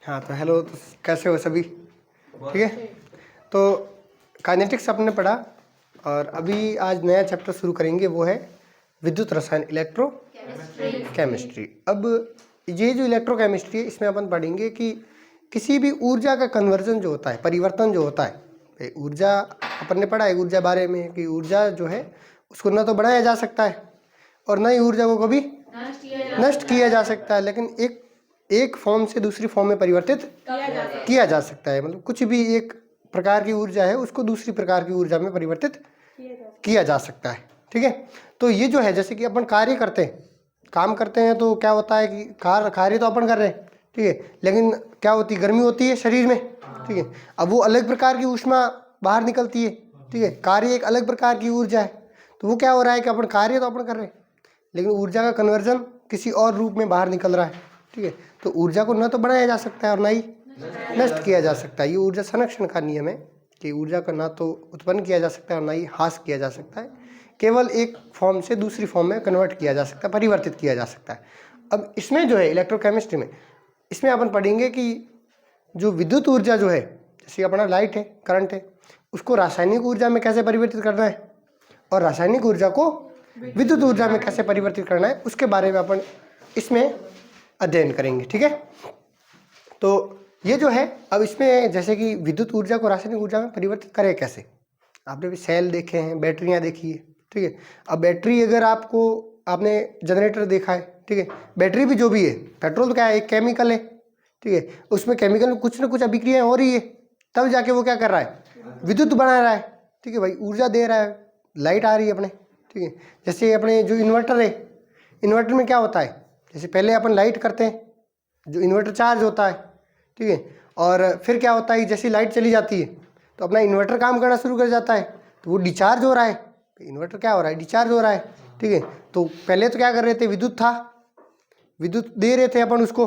हाँ तो हेलो, तो कैसे हो सभी? ठीक है। तो काइनेटिक्स आपने पढ़ा और अभी आज नया चैप्टर शुरू करेंगे, वो है विद्युत रसायन, इलेक्ट्रो केमिस्ट्री। अब ये जो इलेक्ट्रो केमिस्ट्री है, इसमें अपन पढ़ेंगे कि किसी भी ऊर्जा का कन्वर्जन जो होता है, परिवर्तन जो होता है, ऊर्जा अपन ने पढ़ा है ऊर्जा बारे में कि ऊर्जा जो है उसको ना तो बढ़ाया जा सकता है और ना ही ऊर्जा को कभी नष्ट किया जा सकता है, लेकिन एक फॉर्म से दूसरी फॉर्म में परिवर्तित किया जा सकता है। मतलब कुछ भी एक प्रकार की ऊर्जा है उसको दूसरी प्रकार की ऊर्जा में परिवर्तित किया जा सकता है। ठीक है। तो ये जो है, जैसे कि अपन कार्य करते हैं, काम करते हैं, तो क्या होता है कि कार्य तो अपन कर रहे हैं, ठीक है, लेकिन क्या होती है, गर्मी होती है शरीर में, ठीक है। अब वो अलग प्रकार की ऊष्मा बाहर निकलती है, ठीक है। कार्य एक अलग प्रकार की ऊर्जा है, तो वो क्या हो रहा है कि अपन कार्य तो अपन कर रहे हैं, लेकिन ऊर्जा का कन्वर्जन किसी और रूप में बाहर निकल रहा है, ठीक है। तो ऊर्जा को न तो बढ़ाया जा सकता है और ना ही नष्ट किया जा सकता है। ये ऊर्जा संरक्षण का नियम है कि ऊर्जा का ना तो उत्पन्न किया जा सकता है और ना ही ह्रास किया जा सकता है, केवल एक फॉर्म से दूसरी फॉर्म में कन्वर्ट किया जा सकता है, परिवर्तित किया जा सकता है। अब इसमें जो है इलेक्ट्रोकेमिस्ट्री में, इसमें अपन पढ़ेंगे कि जो विद्युत ऊर्जा जो है, जैसे अपना लाइट है, करंट है, उसको रासायनिक ऊर्जा में कैसे परिवर्तित करना है और रासायनिक ऊर्जा को विद्युत ऊर्जा में कैसे परिवर्तित करना है, उसके बारे में अपन इसमें अध्ययन करेंगे। ठीक है। तो ये जो है, अब इसमें जैसे कि विद्युत ऊर्जा को रासायनिक ऊर्जा में परिवर्तित करें कैसे, आपने भी सेल देखे हैं, बैटरियां देखी है, ठीक है। अब बैटरी, अगर आपने जनरेटर देखा है, ठीक है, बैटरी भी जो भी है, पेट्रोल तो क्या है, एक केमिकल है, ठीक है, उसमें केमिकल में कुछ ना कुछ अभिक्रिया हो रही है, तब जाके वो क्या कर रहा है, विद्युत बना रहा है, ठीक है भाई, ऊर्जा दे रहा है, लाइट आ रही है अपने, ठीक है। जैसे अपने जो इन्वर्टर है, इन्वर्टर में क्या होता है, जैसे पहले अपन लाइट करते हैं, जो इन्वर्टर चार्ज होता है, ठीक है, और फिर क्या होता है, जैसे लाइट चली जाती है तो अपना इन्वर्टर काम करना शुरू कर जाता है, तो वो डिस्चार्ज हो रहा है, इन्वर्टर क्या हो रहा है, डिस्चार्ज हो रहा है, ठीक है। तो पहले तो क्या कर रहे थे, विद्युत था, विद्युत दे रहे थे अपन उसको,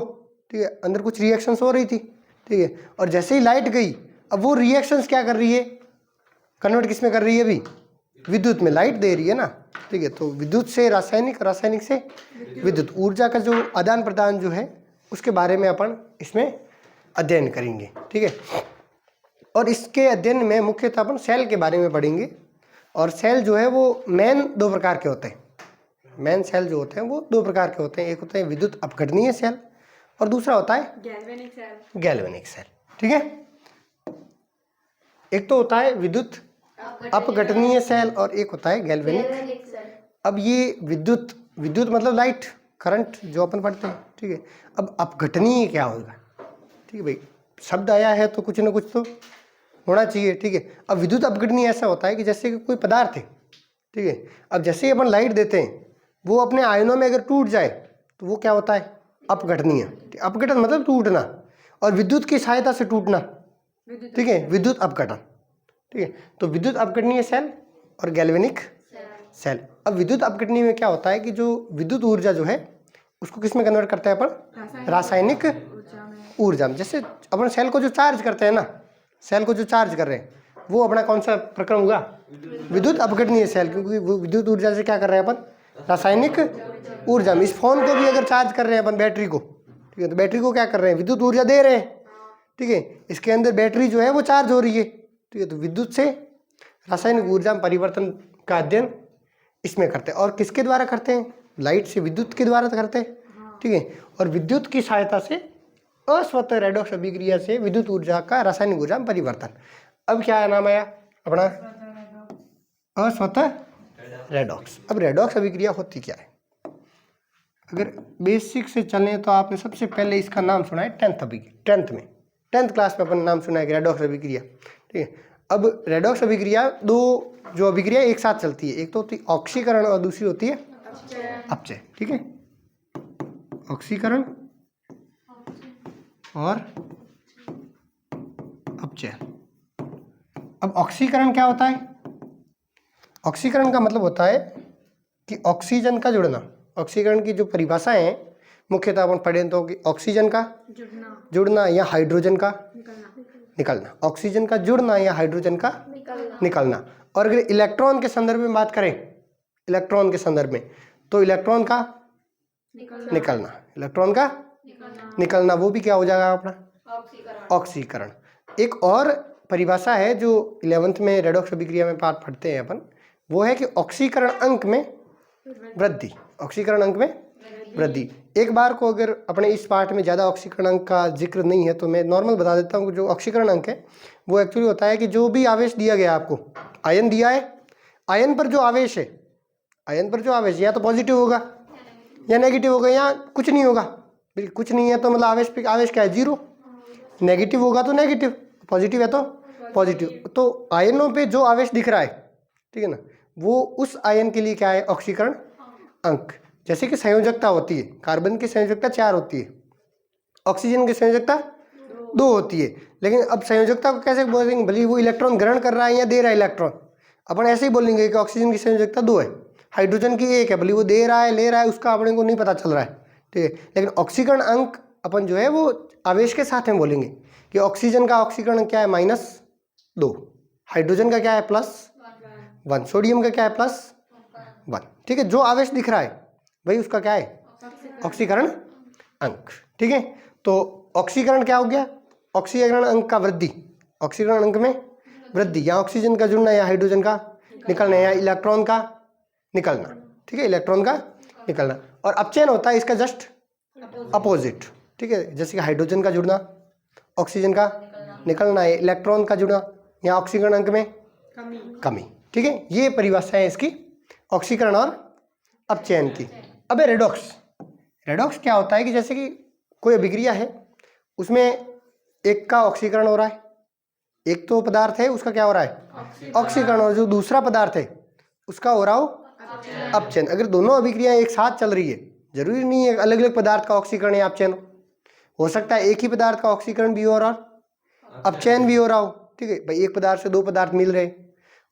ठीक है, अंदर कुछ रिएक्शंस हो रही थी, ठीक है, और जैसे ही लाइट गई, अब वो रिएक्शंस क्या कर रही है, कन्वर्ट किस में कर रही है, अभी विद्युत में, लाइट दे रही है ना, ठीक है। तो विद्युत से रासायनिक, रासायनिक से विद्युत, ऊर्जा का जो आदान प्रदान जो है, उसके बारे में अपन इसमें अध्ययन करेंगे। ठीक है। और इसके अध्ययन में मुख्यतः अपन सेल के बारे में पढ़ेंगे, और सेल जो है वो मेन दो प्रकार के होते हैं। मेन सेल जो होते हैं वो दो प्रकार के होते हैं, एक होते हैं विद्युत अपघटनीय सेल और दूसरा होता है गैल्वेनिक सेल। ठीक है। एक तो होता है विद्युत अपघटनीय सेल और एक होता है गैल्वेनिक सेल। अब ये विद्युत मतलब लाइट, करंट जो अपन पढ़ते हैं, ठीक है। अब अपघटनीय क्या होगा, ठीक है भाई, शब्द आया है तो कुछ ना कुछ तो होना चाहिए, ठीक है। अब विद्युत अपघटनीय ऐसा होता है कि जैसे कि कोई पदार्थ है, ठीक है, अब जैसे ही अपन लाइट देते हैं, वो अपने आयनों में अगर टूट जाए तो वो क्या होता है, अपघटनीय। अपघटन मतलब टूटना, और विद्युत की सहायता से टूटना, ठीक है, विद्युत अपघटन। ठीक है। तो विद्युत अपघटनीय सेल और गैल्वेनिक सेल। अब विद्युत अपघटनीय में क्या होता है कि जो विद्युत ऊर्जा जो है उसको किस में कन्वर्ट करते हैं अपन, रासायनिक ऊर्जा में। जैसे अपन सेल को जो चार्ज करते हैं ना, सेल को जो चार्ज कर रहे हैं, वो अपना कौन सा प्रक्रम होगा, विद्युत अपघटनीय सेल, क्योंकि वो विद्युत ऊर्जा से क्या कर रहे हैं अपन, रासायनिक ऊर्जा में। इस फोन को भी अगर चार्ज कर रहे हैं अपन, बैटरी को, ठीक है, तो बैटरी को क्या कर रहे हैं, विद्युत ऊर्जा दे रहे हैं, ठीक है, इसके अंदर बैटरी जो है वो चार्ज हो रही है, ठीक है। तो विद्युत से रासायनिक ऊर्जा में परिवर्तन का अध्ययन इसमें करते हैं। और किसके द्वारा करते हैं, लाइट से विद्युत के द्वारा करते हैं, ठीक है। और विद्युत की सहायता से अस्वतः रेडॉक्स अभिक्रिया से विद्युत ऊर्जा का रासायनिक ऊर्जा में परिवर्तन। अब क्या नाम आया अपना, अस्वतः रेडॉक्स। अब रेडॉक्स अभिक्रिया होती क्या है, अगर बेसिक से चलें तो आपने सबसे पहले इसका नाम सुना है टेंथ क्लास में अपन नाम सुना है, रेडॉक्स अभिक्रिया, ठीक है। अब रेडॉक्स अभिक्रिया, दो जो अभिक्रिया एक साथ चलती है, एक तो होती है ऑक्सीकरण और दूसरी होती है अपचय, ठीक है, ऑक्सीकरण और अपचय। अब ऑक्सीकरण क्या होता है, ऑक्सीकरण का मतलब होता है कि ऑक्सीजन का जुड़ना। ऑक्सीकरण की जो परिभाषाएं हैं मुख्यतः अपन पढ़ें तो कि ऑक्सीजन का जुड़ना या हाइड्रोजन का निकलना, ऑक्सीजन का जुड़ना या हाइड्रोजन का निकलना। और अगर इलेक्ट्रॉन के संदर्भ में बात करें, इलेक्ट्रॉन के संदर्भ में, तो इलेक्ट्रॉन का निकलना, इलेक्ट्रॉन का निकलना, वो भी क्या हो जाएगा अपना ऑक्सीकरण। एक और परिभाषा है जो 11th में रेडॉक्स अभिक्रिया में पाठ पढ़ते हैं अपन, वो है कि ऑक्सीकरण अंक में वृद्धि। ऑक्सीकरण अंक में वृद्धि। एक बार को अगर अपने इस पाठ में ज़्यादा ऑक्सीकरण अंक का जिक्र नहीं है तो मैं नॉर्मल बता देता हूँ। जो ऑक्सीकरण अंक है वो एक्चुअली होता है कि जो भी आवेश दिया गया आपको, आयन दिया है, आयन पर जो आवेश है, आयन पर जो आवेश या तो पॉजिटिव होगा या नेगेटिव होगा या कुछ नहीं होगा। बिल्कुल कुछ नहीं है तो मतलब आवेश क्या है, जीरो। नेगेटिव होगा तो नेगेटिव, पॉजिटिव है तो पॉजिटिव। तो आयनों पे जो आवेश दिख रहा है, ठीक है ना, वो उस आयन के लिए क्या है, ऑक्सीकरण अंक। जैसे कि संयोजकता होती है, कार्बन की संयोजकता 4 होती है, ऑक्सीजन की संयोजकता 2 होती है। लेकिन अब संयोजकता को कैसे बोलेंगे, भले वो इलेक्ट्रॉन ग्रहण कर रहा है या दे रहा है इलेक्ट्रॉन, अपन ऐसे ही बोलेंगे कि ऑक्सीजन की संयोजकता 2 है, हाइड्रोजन की 1 है, भले वो दे रहा है ले रहा है उसका अपने को नहीं पता चल रहा है, ठीक है। लेकिन ऑक्सीकरण अंक अपन जो है वो आवेश के साथ में बोलेंगे कि ऑक्सीजन का ऑक्सीकरण क्या है, -2, हाइड्रोजन का क्या है, +1, सोडियम का क्या है, +1, ठीक है। जो आवेश दिख रहा है भाई उसका क्या है, ऑक्सीकरण अंक, ठीक है। तो ऑक्सीकरण क्या हो गया, ऑक्सीकरण अंक का वृद्धि, ऑक्सीकरण अंक में वृद्धि, या ऑक्सीजन का जुड़ना या हाइड्रोजन का निकलना या इलेक्ट्रॉन का निकलना, ठीक है, इलेक्ट्रॉन का निकलना। और अपचयन होता है इसका जस्ट अपोजिट, ठीक है। जैसे कि हाइड्रोजन का जुड़ना, ऑक्सीजन का निकलना है, इलेक्ट्रॉन का जुड़ना या ऑक्सीकरण अंक में कमी, ठीक है। ये परिभाषा है इसकी ऑक्सीकरण और अपचयन की। अब रेडॉक्स, रेडॉक्स क्या होता है कि जैसे कि कोई अभिक्रिया है उसमें एक का ऑक्सीकरण हो रहा है, एक तो पदार्थ है उसका क्या हो रहा है, ऑक्सीकरण, और जो दूसरा पदार्थ है उसका हो रहा हो अपचयन। अगर दोनों अभिक्रियाएं एक साथ चल रही है, जरूरी नहीं है अलग अलग पदार्थ का ऑक्सीकरण या अपचयन हो सकता है एक ही पदार्थ का ऑक्सीकरण भी हो रहा और अपचयन भी हो रहा हो, ठीक है भाई। एक पदार्थ से 2 पदार्थ मिल रहे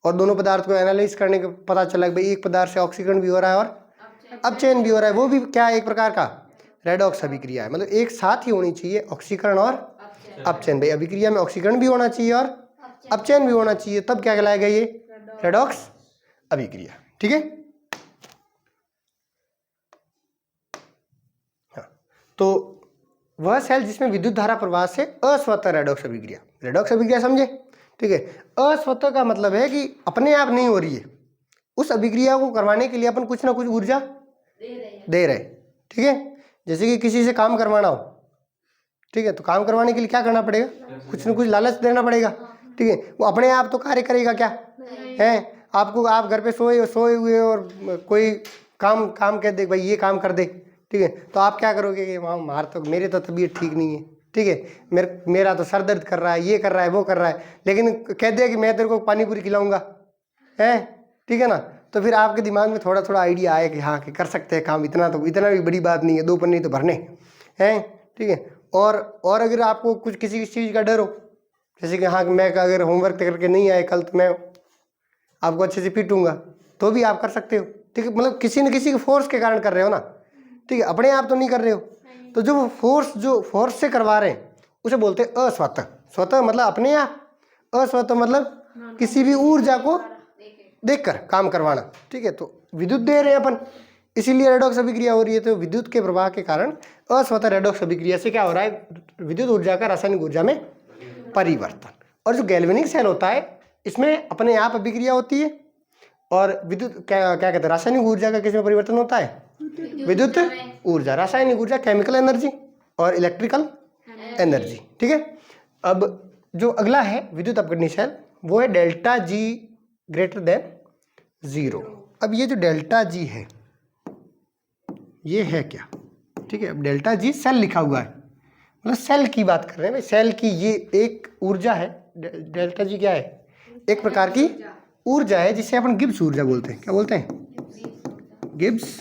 और दोनों पदार्थ को एनालाइज करने के पता चला कि भाई एक पदार्थ से ऑक्सीकरण भी हो रहा है और अपचयन भी हो रहा है, वो भी क्या है, एक प्रकार का रेडॉक्स अभिक्रिया है। मतलब एक साथ ही होनी चाहिए ऑक्सीकरण और अपचयन। भाई अभिक्रिया में ऑक्सीकरण भी होना चाहिए और अपचयन भी होना चाहिए, तब क्या कहलाएगा ये रेडॉक्स अभिक्रिया, ठीक है। हाँ, तो वह सेल जिसमें विद्युत धारा प्रवाह से अस्वतः रेडॉक्स अभिक्रिया, रेडॉक्स अभिक्रिया समझे, ठीक है। अस्वतः का मतलब है कि अपने आप नहीं हो रही है, उस अभिक्रिया को करवाने के लिए अपन कुछ ना कुछ ऊर्जा दे रहे, ठीक है। जैसे कि किसी से काम करवाना हो, ठीक है, तो काम करवाने के लिए क्या करना पड़ेगा, कुछ ना कुछ लालच देना पड़ेगा, ठीक है। वो अपने आप तो कार्य करेगा क्या है, आपको आप घर पे सोए हुए और कोई काम कह दे भाई ये काम कर दे, ठीक है, तो आप क्या करोगे कि वहाँ तो मेरे तो तबीयत ठीक नहीं है, ठीक है, मेरा तो सर दर्द कर रहा है, ये कर रहा है वो कर रहा है, लेकिन कह दे कि मैं तेरे को पानी पूरी खिलाऊंगा, है, ठीक है ना। तो फिर आपके दिमाग में थोड़ा थोड़ा आइडिया आए कि हाँ कि कर सकते हैं काम, इतना भी बड़ी बात नहीं है, 2 पन्ने तो भरने हैं, ठीक है। और अगर आपको कुछ किसी चीज़ का डर हो, जैसे कि हाँ मैं अगर होमवर्क करके नहीं आए कल तो मैं आपको अच्छे से पीटूंगा, तो भी आप कर सकते हो, ठीक है। मतलब किसी न किसी के फोर्स के कारण कर रहे हो ना, ठीक है, अपने आप तो नहीं कर रहे हो। तो जो फोर्स से करवा रहे हैं उसे बोलते हैं अस्वतः। स्वतः मतलब अपने आप, अस्वतः मतलब किसी भी ऊर्जा को देखकर काम करवाना, ठीक है। तो विद्युत दे रहे हैं अपन, इसीलिए रेडॉक्स अभिक्रिया हो रही है। तो विद्युत के प्रवाह के कारण अस्वतः रेडॉक्स अभिक्रिया से क्या हो रहा है, विद्युत ऊर्जा का रासायनिक ऊर्जा में परिवर्तन। और जो गैल्वेनिक सेल होता है इसमें अपने आप अभिक्रिया होती है और विद्युत क्या कहते हैं, रासायनिक ऊर्जा का किस में परिवर्तन होता है, विद्युत ऊर्जा, रासायनिक ऊर्जा, केमिकल एनर्जी और इलेक्ट्रिकल एनर्जी, ठीक है। अब जो अगला है विद्युत अपघटनी सेल, वो है डेल्टा जी ग्रेटर देन 0। अब ये जो डेल्टा जी है ये है क्या, ठीक है। अब डेल्टा जी सेल लिखा हुआ है, मतलब सेल की बात कर रहे हैं भाई, सेल की ये एक ऊर्जा है। डेल्टा जी क्या है, एक प्रकार की ऊर्जा है जिसे अपन गिब्स ऊर्जा बोलते हैं। क्या बोलते हैं, गिब्स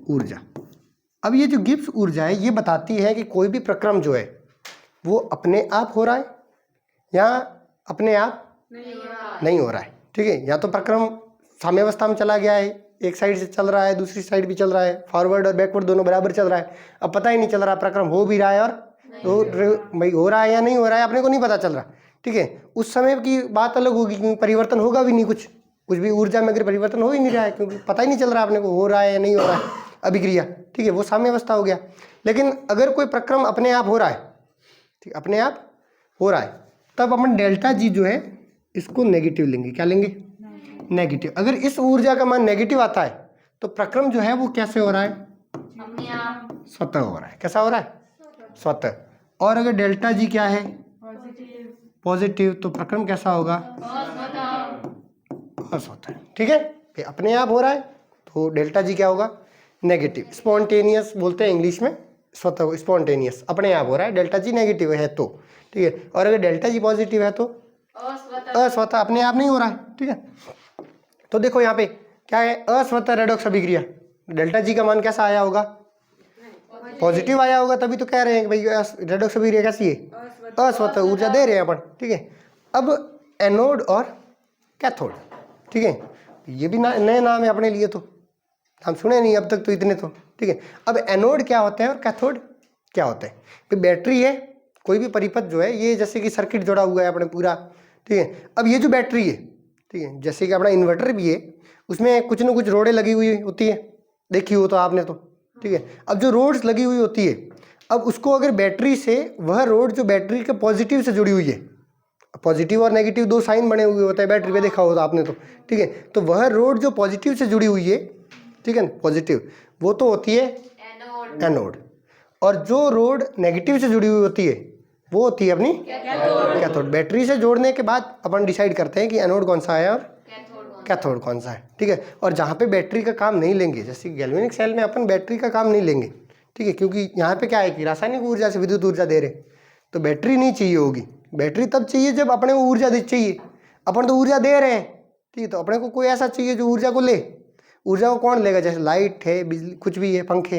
ऊर्जा। अब ये जो गिब्स ऊर्जा है ये बताती है कि कोई भी प्रक्रम जो है वो अपने आप हो रहा है या अपने आप नहीं हो रहा है, ठीक है। या तो प्रक्रम साम्यावस्था में चला गया है, एक साइड से चल रहा है दूसरी साइड भी चल रहा है, फॉरवर्ड और बैकवर्ड दोनों बराबर चल रहा है। अब पता ही नहीं चल रहा प्रक्रम हो भी रहा है और भाई हो रहा है या नहीं हो रहा है, अपने को नहीं पता चल रहा, ठीक है। उस समय की बात अलग होगी क्योंकि परिवर्तन होगा भी नहीं, कुछ भी ऊर्जा में अगर परिवर्तन हो ही नहीं रहा है क्योंकि पता ही नहीं चल रहा अपने को हो रहा है या नहीं हो रहा है अभिक्रिया, ठीक है, वो साम्यावस्था हो गया। लेकिन अगर कोई प्रक्रम अपने आप हो रहा है ठीक, अपने आप हो रहा है, तब अपन डेल्टा जी जो है इसको नेगेटिव लेंगे। क्या लेंगे? नेगेटिव। अगर इस ऊर्जा का मान नेगेटिव आता है तो प्रक्रम जो है वो कैसे हो रहा है? स्वतः हो रहा है। कैसा हो रहा है? स्वतः। और अगर डेल्टा जी क्या है? पॉजिटिव, तो प्रक्रम कैसा होगा? अस्वतः। ठीक है, ये अपने आप हो रहा है तो डेल्टा जी क्या होगा? नेगेटिव। स्पॉन्टेनियस बोलते हैं इंग्लिश में, स्वतः स्पॉन्टेनियस, अपने आप हो रहा है। डेल्टा जी नेगेटिव है तो, ठीक है। और अगर डेल्टा जी पॉजिटिव है तो अस्वतः, अपने आप नहीं हो रहा है। ठीक है, तो देखो यहाँ पे क्या है? अस्वतः रेडॉक्स अभिक्रिया। डेल्टा जी का मान कैसा आया होगा? पॉजिटिव आया होगा, तभी तो कह रहे हैं कि भाई रेडॉक्स अभिक्रिया कैसी है? अस्वतः, ऊर्जा दे रहे हैं अपन। ठीक है, अब एनोड और कैथोड, ठीक है, ये भी नए नाम है अपने लिए, तो हम सुने नहीं अब तक तो इतने तो। ठीक है, अब एनोड क्या होता है और कैथोड क्या होता है? तो बैटरी है, कोई भी परिपथ जो है ये जैसे कि सर्किट जुड़ा हुआ है अपने पूरा। ठीक है, अब ये जो बैटरी है, ठीक है, जैसे कि अपना इन्वर्टर भी है, उसमें कुछ ना कुछ रोडें लगी हुई होती है, देखी हो तो आपने तो। ठीक है, अब जो रोड्स लगी हुई होती है, अब उसको अगर बैटरी से, वह रोड जो बैटरी के पॉजिटिव से जुड़ी हुई है, पॉजिटिव और नेगेटिव दो साइन बने हुए होते हैं बैटरी पे, देखा होगा आपने तो। ठीक है, तो वह रोड जो पॉजिटिव से जुड़ी हुई है, ठीक है, पॉजिटिव, वो तो होती है एनोड। और जो रोड नेगेटिव से जुड़ी हुई होती है वो होती है अपनी कैथोड। बैटरी से जोड़ने के बाद अपन डिसाइड करते हैं कि एनोड कौन सा है और कैथोड कौन सा है। ठीक है, और जहाँ पे बैटरी का काम नहीं लेंगे, जैसे गैल्वेनिक सेल में अपन बैटरी का काम नहीं लेंगे। ठीक है, क्योंकि यहाँ पे क्या है कि रासायनिक ऊर्जा से विद्युत ऊर्जा दे रहे, तो बैटरी नहीं चाहिए होगी। बैटरी तब चाहिए जब अपने को ऊर्जा चाहिए, अपन तो ऊर्जा दे रहे हैं। ठीक है, तो अपने को कोई ऐसा चाहिए जो ऊर्जा को ले। ऊर्जा को कौन लेगा? जैसे लाइट है, बिजली, कुछ भी है, पंखे,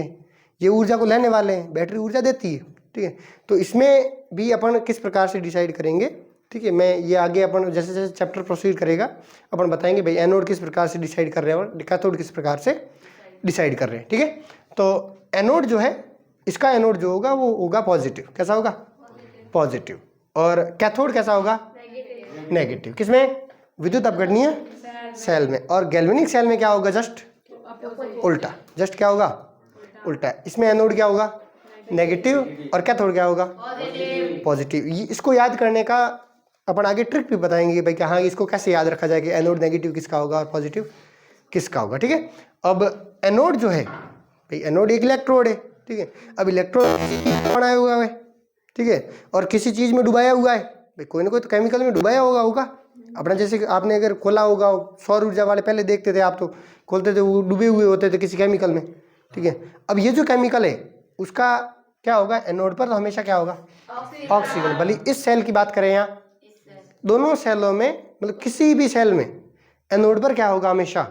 ये ऊर्जा को लेने वाले हैं, बैटरी ऊर्जा देती है। ठीक है, तो इसमें भी अपन किस प्रकार से डिसाइड करेंगे, ठीक है, मैं ये आगे अपन जैसे जैसे चैप्टर प्रोसीड करेगा अपन बताएंगे भाई एनोड किस प्रकार से डिसाइड कर रहे हैं और कैथोड किस प्रकार से डिसाइड कर रहे हैं। ठीक है, तो एनोड जो है, इसका एनोड जो होगा वो होगा पॉजिटिव। कैसा होगा? पॉजिटिव। और कैथोड कैसा होगा? नेगेटिव। किसमें? विद्युत अपघटनीय सेल में। और गैल्वेनिक सेल में क्या होगा? जस्ट उल्टा। जस्ट क्या होगा? उल्टा। इसमें एनोड क्या होगा? नेगेटिव, और कैथोड क्या होगा? पॉजिटिव। इसको याद करने का अपन आगे ट्रिक भी बताएंगे भाई कि हाँ इसको कैसे याद रखा जाए कि एनोड नेगेटिव किसका होगा और पॉजिटिव किसका होगा। ठीक है, अब एनोड जो है भाई, एनोड एक इलेक्ट्रोड है। ठीक है, अब इलेक्ट्रोड बनाया हुआ है, ठीक है, और किसी चीज़ में डुबाया हुआ है भाई, कोई ना कोई तो केमिकल में डुबाया होगा अपना। जैसे कि आपने अगर खोला होगा, सौर ऊर्जा वाले पहले देखते थे आप, तो खोलते थे वो डूबे हुए होते थे किसी केमिकल में। ठीक है, अब ये जो केमिकल है उसका क्या होगा? एनोड पर तो हमेशा क्या होगा? ऑक्सीजन। भले इस सेल की बात करें, यहाँ दोनों सेलों में, मतलब किसी भी सेल में एनोड पर क्या होगा? हमेशा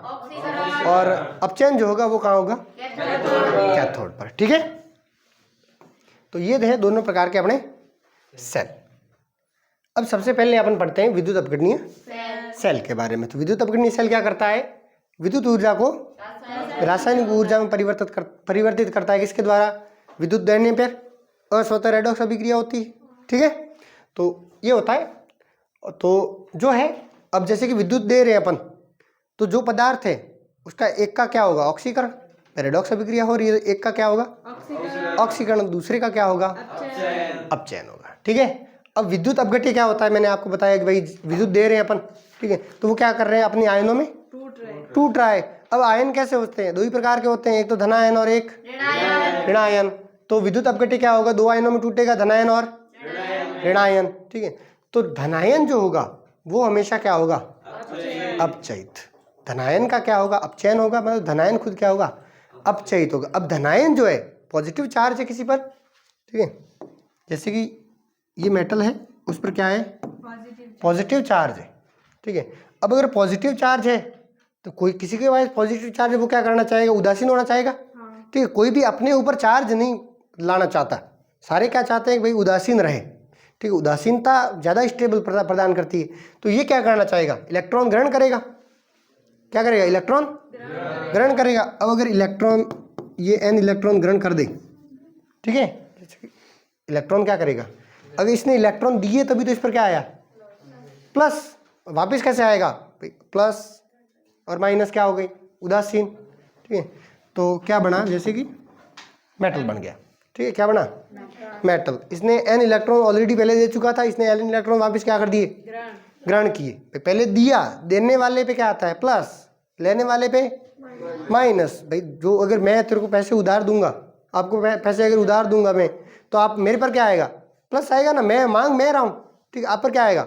और अपचयन जो होगा वो कहाँ होगा? कैथोड पर। ठीक है, तो ये है दोनों प्रकार के अपने सेल। अब सबसे पहले अपन पढ़ते हैं विद्युत अपघटनीय सेल के बारे में। तो विद्युत अपघटनीय सेल क्या करता है? विद्युत ऊर्जा को रासायनिक ऊर्जा में परिवर्तित करता है। किसके द्वारा? विद्युत देने पर अस्वतः रेडॉक्स अभिक्रिया होती है। ठीक है, तो ये होता है। तो जो है, अब जैसे कि विद्युत दे रहे हैं अपन, तो जो पदार्थ है उसका एक का क्या होगा? ऑक्सीकरण, रेडॉक्स अभिक्रिया हो रही है, एक का क्या होगा? ऑक्सीकरण। दूसरे का क्या होगा? अपचयन होगा। ठीक है, अब विद्युत अपघट्य क्या होता है? मैंने आपको बताया कि भाई विद्युत दे रहे हैं अपन, ठीक है, तो वो क्या कर रहे हैं? अपने आयनों में टूट रहा है। अब आयन कैसे होते हैं? दो ही प्रकार के होते हैं, एक तो धनायन और एक ऋणायन। तो विद्युत अपघट्य क्या होगा? दो आयनों में टूटेगा, धनायन और ऋणायन। ठीक है, तो धनायन जो होगा वो हमेशा क्या होगा? अपचयित। धनायन का क्या होगा? अपचयन होगा, मतलब धनायन खुद क्या होगा? अपचयित होगा। अब धनायन जो है पॉजिटिव चार्ज है किसी पर, ठीक है, जैसे कि ये मेटल है, उस पर क्या है? पॉजिटिव चार्ज है। ठीक है, अब अगर पॉजिटिव चार्ज है तो कोई किसी के पास पॉजिटिव चार्ज है वो क्या करना चाहेगा? उदासीन होना चाहेगा। ठीक है, कोई भी अपने ऊपर चार्ज नहीं लाना चाहता, सारे क्या चाहते हैं कि भाई उदासीन रहे। ठीक है, उदासीनता ज़्यादा स्टेबल प्रदान करती है। तो ये क्या करना चाहेगा? इलेक्ट्रॉन ग्रहण करेगा। क्या करेगा? इलेक्ट्रॉन ग्रहण करेगा। अब अगर इलेक्ट्रॉन, ये n इलेक्ट्रॉन ग्रहण कर दे, ठीक है, इलेक्ट्रॉन क्या करेगा? अगर इसने इलेक्ट्रॉन दिए तभी तो इस पर क्या आया? प्लस। वापस कैसे आएगा? प्लस और माइनस क्या हो गई? उदासीन। ठीक है, तो क्या बना? जैसे कि मेटल बन गया। ठीक है, क्या बना? मेटल। इसने n इलेक्ट्रॉन ऑलरेडी पहले दे चुका था, इसने n इलेक्ट्रॉन वापस क्या कर दिए, ग्रहण किए। पहले दिया, देने वाले पे क्या आता है प्लस, लेने वाले पे माइनस। भाई जो अगर मैं तेरे को पैसे उधार दूंगा, आपको पैसे अगर उधार दूंगा मैं, तो आप मेरे पर क्या आएगा, प्लस आएगा ना, मैं मांग मैं रहा हूँ, ठीक है, आप पर क्या आएगा,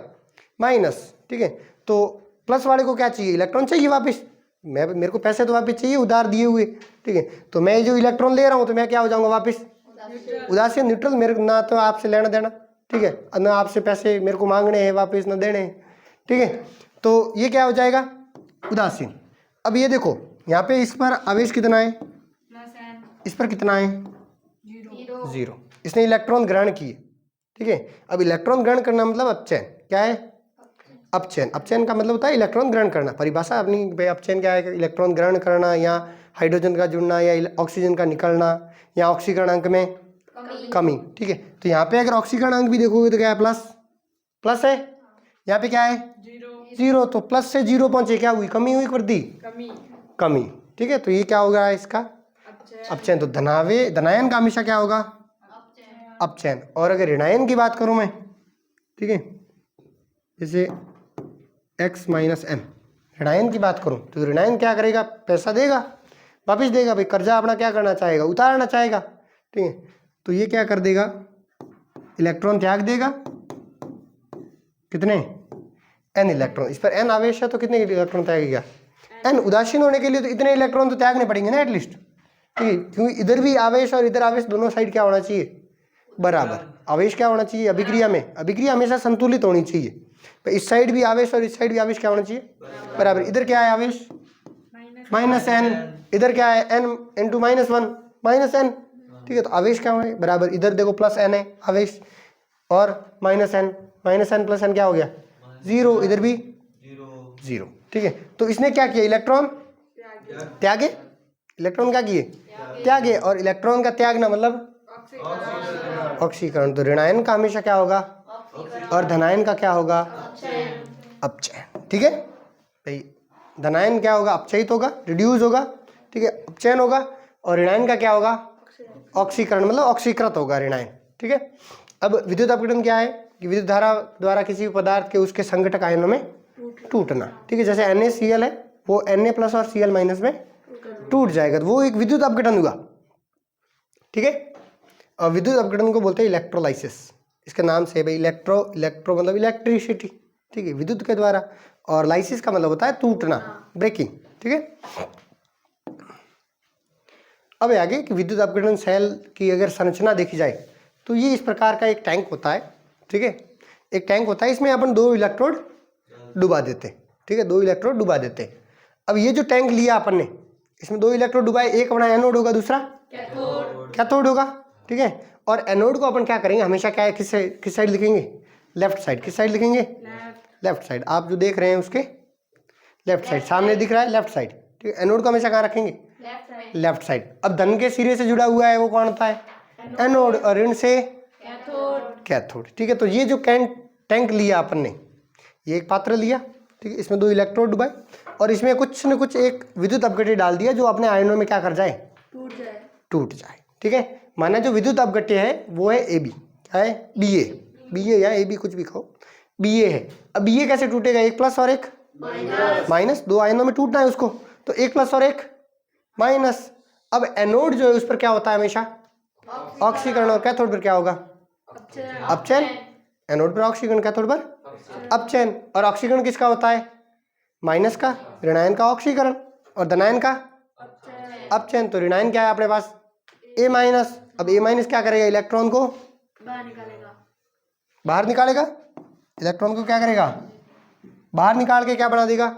माइनस। ठीक है, तो प्लस वाले को क्या चाहिए, इलेक्ट्रॉन चाहिए वापस, मेरे को पैसे तो वापस चाहिए उधार दिए हुए। ठीक है, तो मैं जो इलेक्ट्रॉन ले रहा हूँ तो मैं क्या हो जाऊंगा वापस, उदासीन, न्यूट्रल। मेरे ना तो आपसे लेना देना, ठीक है, ना आपसे पैसे मेरे को मांगने हैं वापस, ना देने हैं। ठीक है, तो ये क्या हो जाएगा, उदासीन। अब ये देखो यहाँ पे इस पर आवेश कितना है, इस पर कितना है, 0। इसने इलेक्ट्रॉन ग्रहण किए। ठीक है, अब इलेक्ट्रॉन ग्रहण करना मतलब अपचयन, क्या है, अपचयन। अपचयन का मतलब होता है इलेक्ट्रॉन ग्रहण करना। परिभाषा अपनी अपचयन क्या है, इलेक्ट्रॉन ग्रहण करना, या हाइड्रोजन का जुड़ना, या ऑक्सीजन का निकलना, या ऑक्सीकरण अंक में कमी। ठीक है, तो यहाँ पे अगर ऑक्सीकरण अंक भी देखोगे तो क्या है, प्लस है, यहाँ पे क्या है, 0। तो प्लस से 0 पहुंचे, क्या हुई, कमी हुई, वृद्धि, कमी। ठीक है, तो ये क्या होगा इसका, अपचयन। तो धनायन का हमेशा क्या होगा, अपचयन। और अगर ऋणायन की बात करूं मैं, ठीक है, जैसे x माइनस m, ऋणायन की बात करूं तो ऋणायन क्या करेगा, पैसा देगा, वापिस देगा। भाई कर्जा अपना क्या करना चाहेगा, उतारना चाहेगा। ठीक है, तो ये क्या कर देगा, इलेक्ट्रॉन त्याग देगा, कितने, n इलेक्ट्रॉन। इस पर n आवेश है तो कितने इलेक्ट्रॉन त्यागेगा, n। उदासीन होने के लिए तो इतने इलेक्ट्रॉन तो त्यागने पड़ेंगे ना एटलीस्ट। ठीक है, क्योंकि इधर भी आवेश और इधर आवेश दोनों साइड क्या होना चाहिए, बराबर। आवेश क्या होना चाहिए, अभिक्रिया में, अभिक्रिया हमेशा संतुलित होनी चाहिए। तो इस साइड भी आवेश और इस साइड भी आवेश क्या होना चाहिए, बराबर। इधर क्या है आवेश, -n, इधर क्या है, n इंटू -1 -n। ठीक है, तो आवेश क्या है, बराबर। इधर देखो प्लस n है आवेश, और -n प्लस n क्या हो गया, 0। इधर भी 0। ठीक है, तो इसने क्या किया, इलेक्ट्रॉन त्यागे, इलेक्ट्रॉन क्या किए, त्यागे। और इलेक्ट्रॉन का त्यागना मतलब ऑक्सीकरण। तो ऋणायन का हमेशा क्या होगा, और धनायन का क्या होगा, अपचयन। ठीक है भाई, धनायन क्या होगा, अपचयित होगा, रिड्यूस होगा। ठीक है, अपचयन होगा। और ऋणायन का क्या होगा, ऑक्सीकरण, मतलब ऑक्सीकृत होगा ऋणायन। ठीक है, अब विद्युत अपघटन क्या है कि विद्युत धारा द्वारा किसी भी पदार्थ के उसके संघटक आयनों में टूटना। ठीक है, जैसे NaCl है, वो Na प्लस और Cl माइनस में टूट जाएगा, तो वो एक विद्युत अपघटन हुआ। ठीक है, और विद्युत अपघटन को बोलते हैं इलेक्ट्रोलाइसिस। इसके नाम से भाई इलेक्ट्रो मतलब इलेक्ट्रिसिटी, ठीक है, विद्युत के द्वारा। और लाइसिस का मतलब होता है टूटना, ब्रेकिंग। ठीक है, अब आगे कि विद्युत अपघटन सेल की अगर संरचना देखी जाए तो ये इस प्रकार का एक टैंक होता है। ठीक है, एक टैंक होता है, इसमें अपन 2 इलेक्ट्रोड डुबा देते हैं। ठीक है, 2 इलेक्ट्रोड डुबा देते हैं। अब ये जो टैंक लिया अपन ने, इसमें 2 इलेक्ट्रोड डुबाए, एक अपना एनोड होगा, दूसरा कैथोड होगा। ठीक है, और एनोड को अपन क्या करेंगे, हमेशा क्या है, किस साइड लिखेंगे, लेफ्ट साइड। किस साइड लिखेंगे, लेफ्ट साइड। आप जो देख रहे हैं उसके लेफ्ट साइड, सामने दिख रहा है लेफ्ट साइड। ठीक है, एनोड को हमेशा कहाँ रखेंगे, लेफ्ट साइड। अब धन के सिरे से जुड़ा हुआ है वो कौन होता है, एनोड, और ऋण से कैथोड। ठीक है, तो ये जो टैंक लिया अपन ने, ये एक पात्र लिया। ठीक है, इसमें 2 इलेक्ट्रोड डुबाए, और इसमें कुछ न कुछ एक विद्युत अपघट्य डाल दिया जो अपने आयनों में क्या कर जाए, टूट जाए। ठीक है, माना जो विद्युत अपघट्य है वो है AB, क्या है, BA या AB कुछ भी कहो, BA है। अब BA कैसे टूटेगा, 1 प्लस और 1 माइनस, 2 आयनों में टूटना है उसको, तो 1 प्लस और 1 माइनस। अब एनोड जो है उस पर क्या होता है हमेशा, ऑक्सीकरण, और कैथोड पर क्या होगा, अपचयन। एनोड पर ऑक्सीकरण, कैथोड पर अपचयन। और ऑक्सीकरण किसका होता है, माइनस का, ऋणायन का ऑक्सीकरण, और धनायन का अपचयन। तो ऋणायन क्या है अपने पास, A माइनस। अब A माइनस क्या करेगा, इलेक्ट्रॉन को बाहर निकालेगा, इलेक्ट्रॉन को क्या करेगा, बाहर निकाल के क्या बना देगा,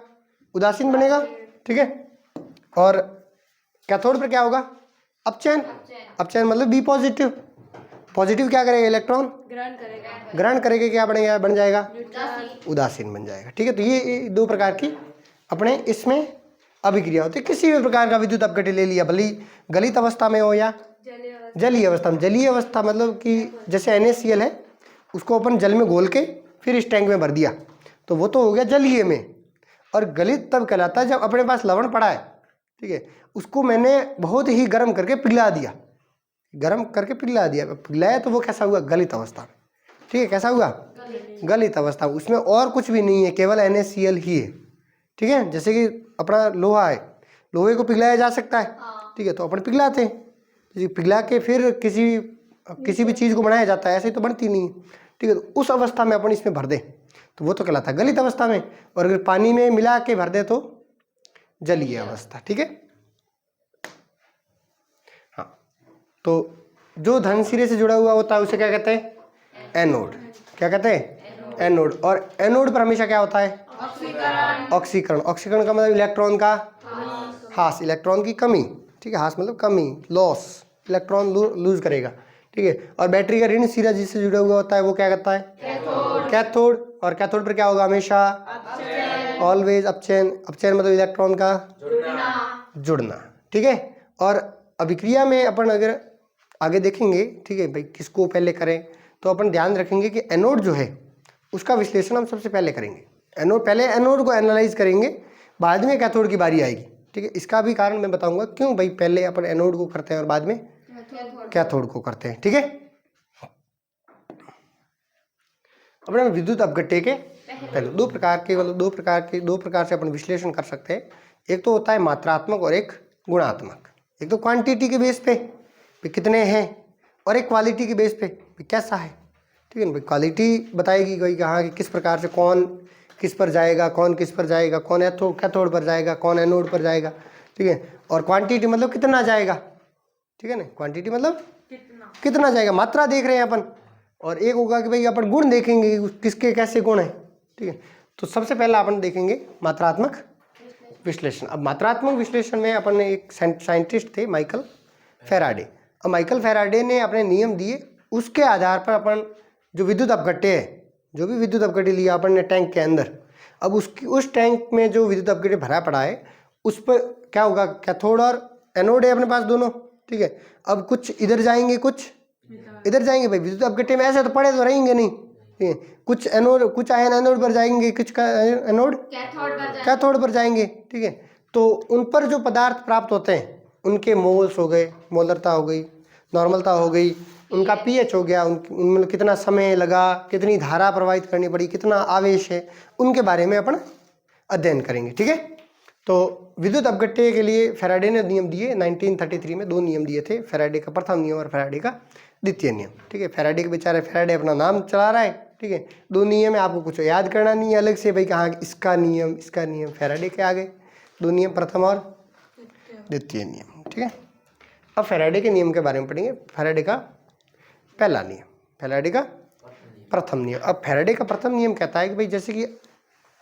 उदासीन बनेगा। ठीक है, और कैथोड पर क्या होगा, अपचयन। अपचयन मतलब B पॉजिटिव। पॉजिटिव क्या करेगा, इलेक्ट्रॉन ग्रहण करेगा, क्या बनेगा, बन जाएगा उदासीन बन जाएगा। ठीक है, तो ये 2 प्रकार की अपने इसमें अभिक्रिया होती है। किसी भी प्रकार का विद्युत अपघट्य ले लिया, भले गलित अवस्था में हो या जलीय अवस्था में। जलीय अवस्था मतलब कि जैसे NaCl है, उसको अपन जल में घोल के फिर इस टैंक में भर दिया, तो वो तो हो गया जलीय में। और गलित तब कहलाता है जब अपने पास लवण पड़ा है, ठीक है, उसको मैंने बहुत ही गर्म करके पिघला दिया, गर्म करके पिघला दिया, पिघलाया तो वो कैसा हुआ, गलित अवस्था में। ठीक है, कैसा हुआ, गलित अवस्था। उसमें और कुछ भी नहीं है, केवल NaCl ही है। ठीक है, जैसे कि अपना लोहा है, लोहे को पिघलाया जा सकता है। ठीक है, तो अपन पिघलाते हैं, पिघला के फिर किसी भी चीज़ को बनाया जाता है, ऐसे ही तो बनती नहीं। ठीक है, तो उस अवस्था में अपन इसमें भर दें तो वो तो कहलाता है गलित अवस्था में, और अगर पानी में मिला के भर दे तो जलीय अवस्था। ठीक है, हाँ। तो जो धन सिरे से जुड़ा हुआ होता है उसे क्या कहते हैं, एनोड। क्या कहते हैं, एनोड। और एनोड पर हमेशा क्या होता है, ऑक्सीकरण। ऑक्सीकरण का मतलब इलेक्ट्रॉन का ह्रास, इलेक्ट्रॉन की कमी। ठीक है, ह्रास मतलब कमी, लॉस, इलेक्ट्रॉन लूज करेगा। ठीक है, और बैटरी का ऋण सिरा जिससे जुड़ा हुआ होता है वो क्या कहता है, कैथोड। और कैथोड पर क्या होगा, हमेशा ऑलवेज अपचयन। अपचयन मतलब इलेक्ट्रॉन का जुड़ना। ठीक है, और अभिक्रिया में अपन अगर आगे देखेंगे, ठीक है भाई, किसको पहले करें, तो अपन ध्यान रखेंगे कि एनोड जो है उसका विश्लेषण हम सबसे पहले करेंगे। पहले एनोड को एनालाइज करेंगे, बाद में कैथोड की बारी आएगी। ठीक है, इसका भी कारण मैं बताऊंगा क्यों भाई पहले अपन एनोड को करते हैं और बाद में कैथोड को करते हैं। ठीक है, अपने विद्युत अपघट्य के पहले दो प्रकार से अपन विश्लेषण कर सकते हैं। एक तो होता है मात्रात्मक और एक गुणात्मक। एक तो क्वांटिटी के बेस पे कितने हैं, और एक क्वालिटी के बेस पे कैसा है। ठीक है ना भाई, क्वालिटी बताएगी भाई कहाँ कि किस प्रकार से कौन किस पर जाएगा, कौन किस पर जाएगा, कौन कैथोड पर जाएगा, कौन एनोड पर जाएगा। ठीक है, और क्वांटिटी मतलब कितना जाएगा। ठीक है ना, क्वांटिटी मतलब कितना जाएगा, मात्रा देख रहे हैं अपन। और एक होगा कि भाई अपन गुण देखेंगे किसके कैसे गुण है। ठीक है, तो सबसे पहला अपन देखेंगे मात्रात्मक विश्लेषण। अब मात्रात्मक विश्लेषण में अपन ने एक साइंटिस्ट थे माइकल फैराडे। अब माइकल फैराडे ने अपने नियम दिए, उसके आधार पर अपन जो विद्युत अपघट्य है, जो भी विद्युत अपघट्य लिया अपन ने टैंक के अंदर, अब उस टैंक में जो विद्युत अपघट्य भरा पड़ा है उस पर क्या होगा, कैथोड और एनोड है अपने पास दोनों। ठीक है, अब कुछ इधर जाएंगे कुछ इधर जाएंगे भाई, विद्युत अपघट्य में ऐसे तो पड़े तो रहेंगे नहीं। ठीक है, कुछ एनोड, कुछ आयन एनोड पर जाएंगे, कुछ एनोड कैथोड पर जाएंगे। ठीक है, तो उन पर जो पदार्थ प्राप्त होते हैं उनके मोल्स हो गए, मोलरता हो गई, नॉर्मलता हो गई, उनका पीएच हो गया, उनमें कितना समय लगा, कितनी धारा प्रवाहित करनी पड़ी, कितना आवेश है, उनके बारे में अपन अध्ययन करेंगे। ठीक है, तो विद्युत अपघट्य के लिए फैराडे ने नियम दिए 1933 में। दो नियम दिए थे, फैराडे का प्रथम नियम और फैराडे का द्वितीय नियम। ठीक है, फैराडे के बेचारे फैराडे अपना नाम चला रहा है। ठीक है, दो नियम है, आपको कुछ याद करना नहीं है अलग से भाई कहाँ इसका नियम फैराडे के आ गए। दो नियम, प्रथम और द्वितीय नियम। ठीक है, अब फैराडे के नियम के बारे में पढ़ेंगे। फैराडे का पहला नियम, फैराडे का प्रथम नियम। अब फैराडे का प्रथम नियम कहता है कि भाई जैसे कि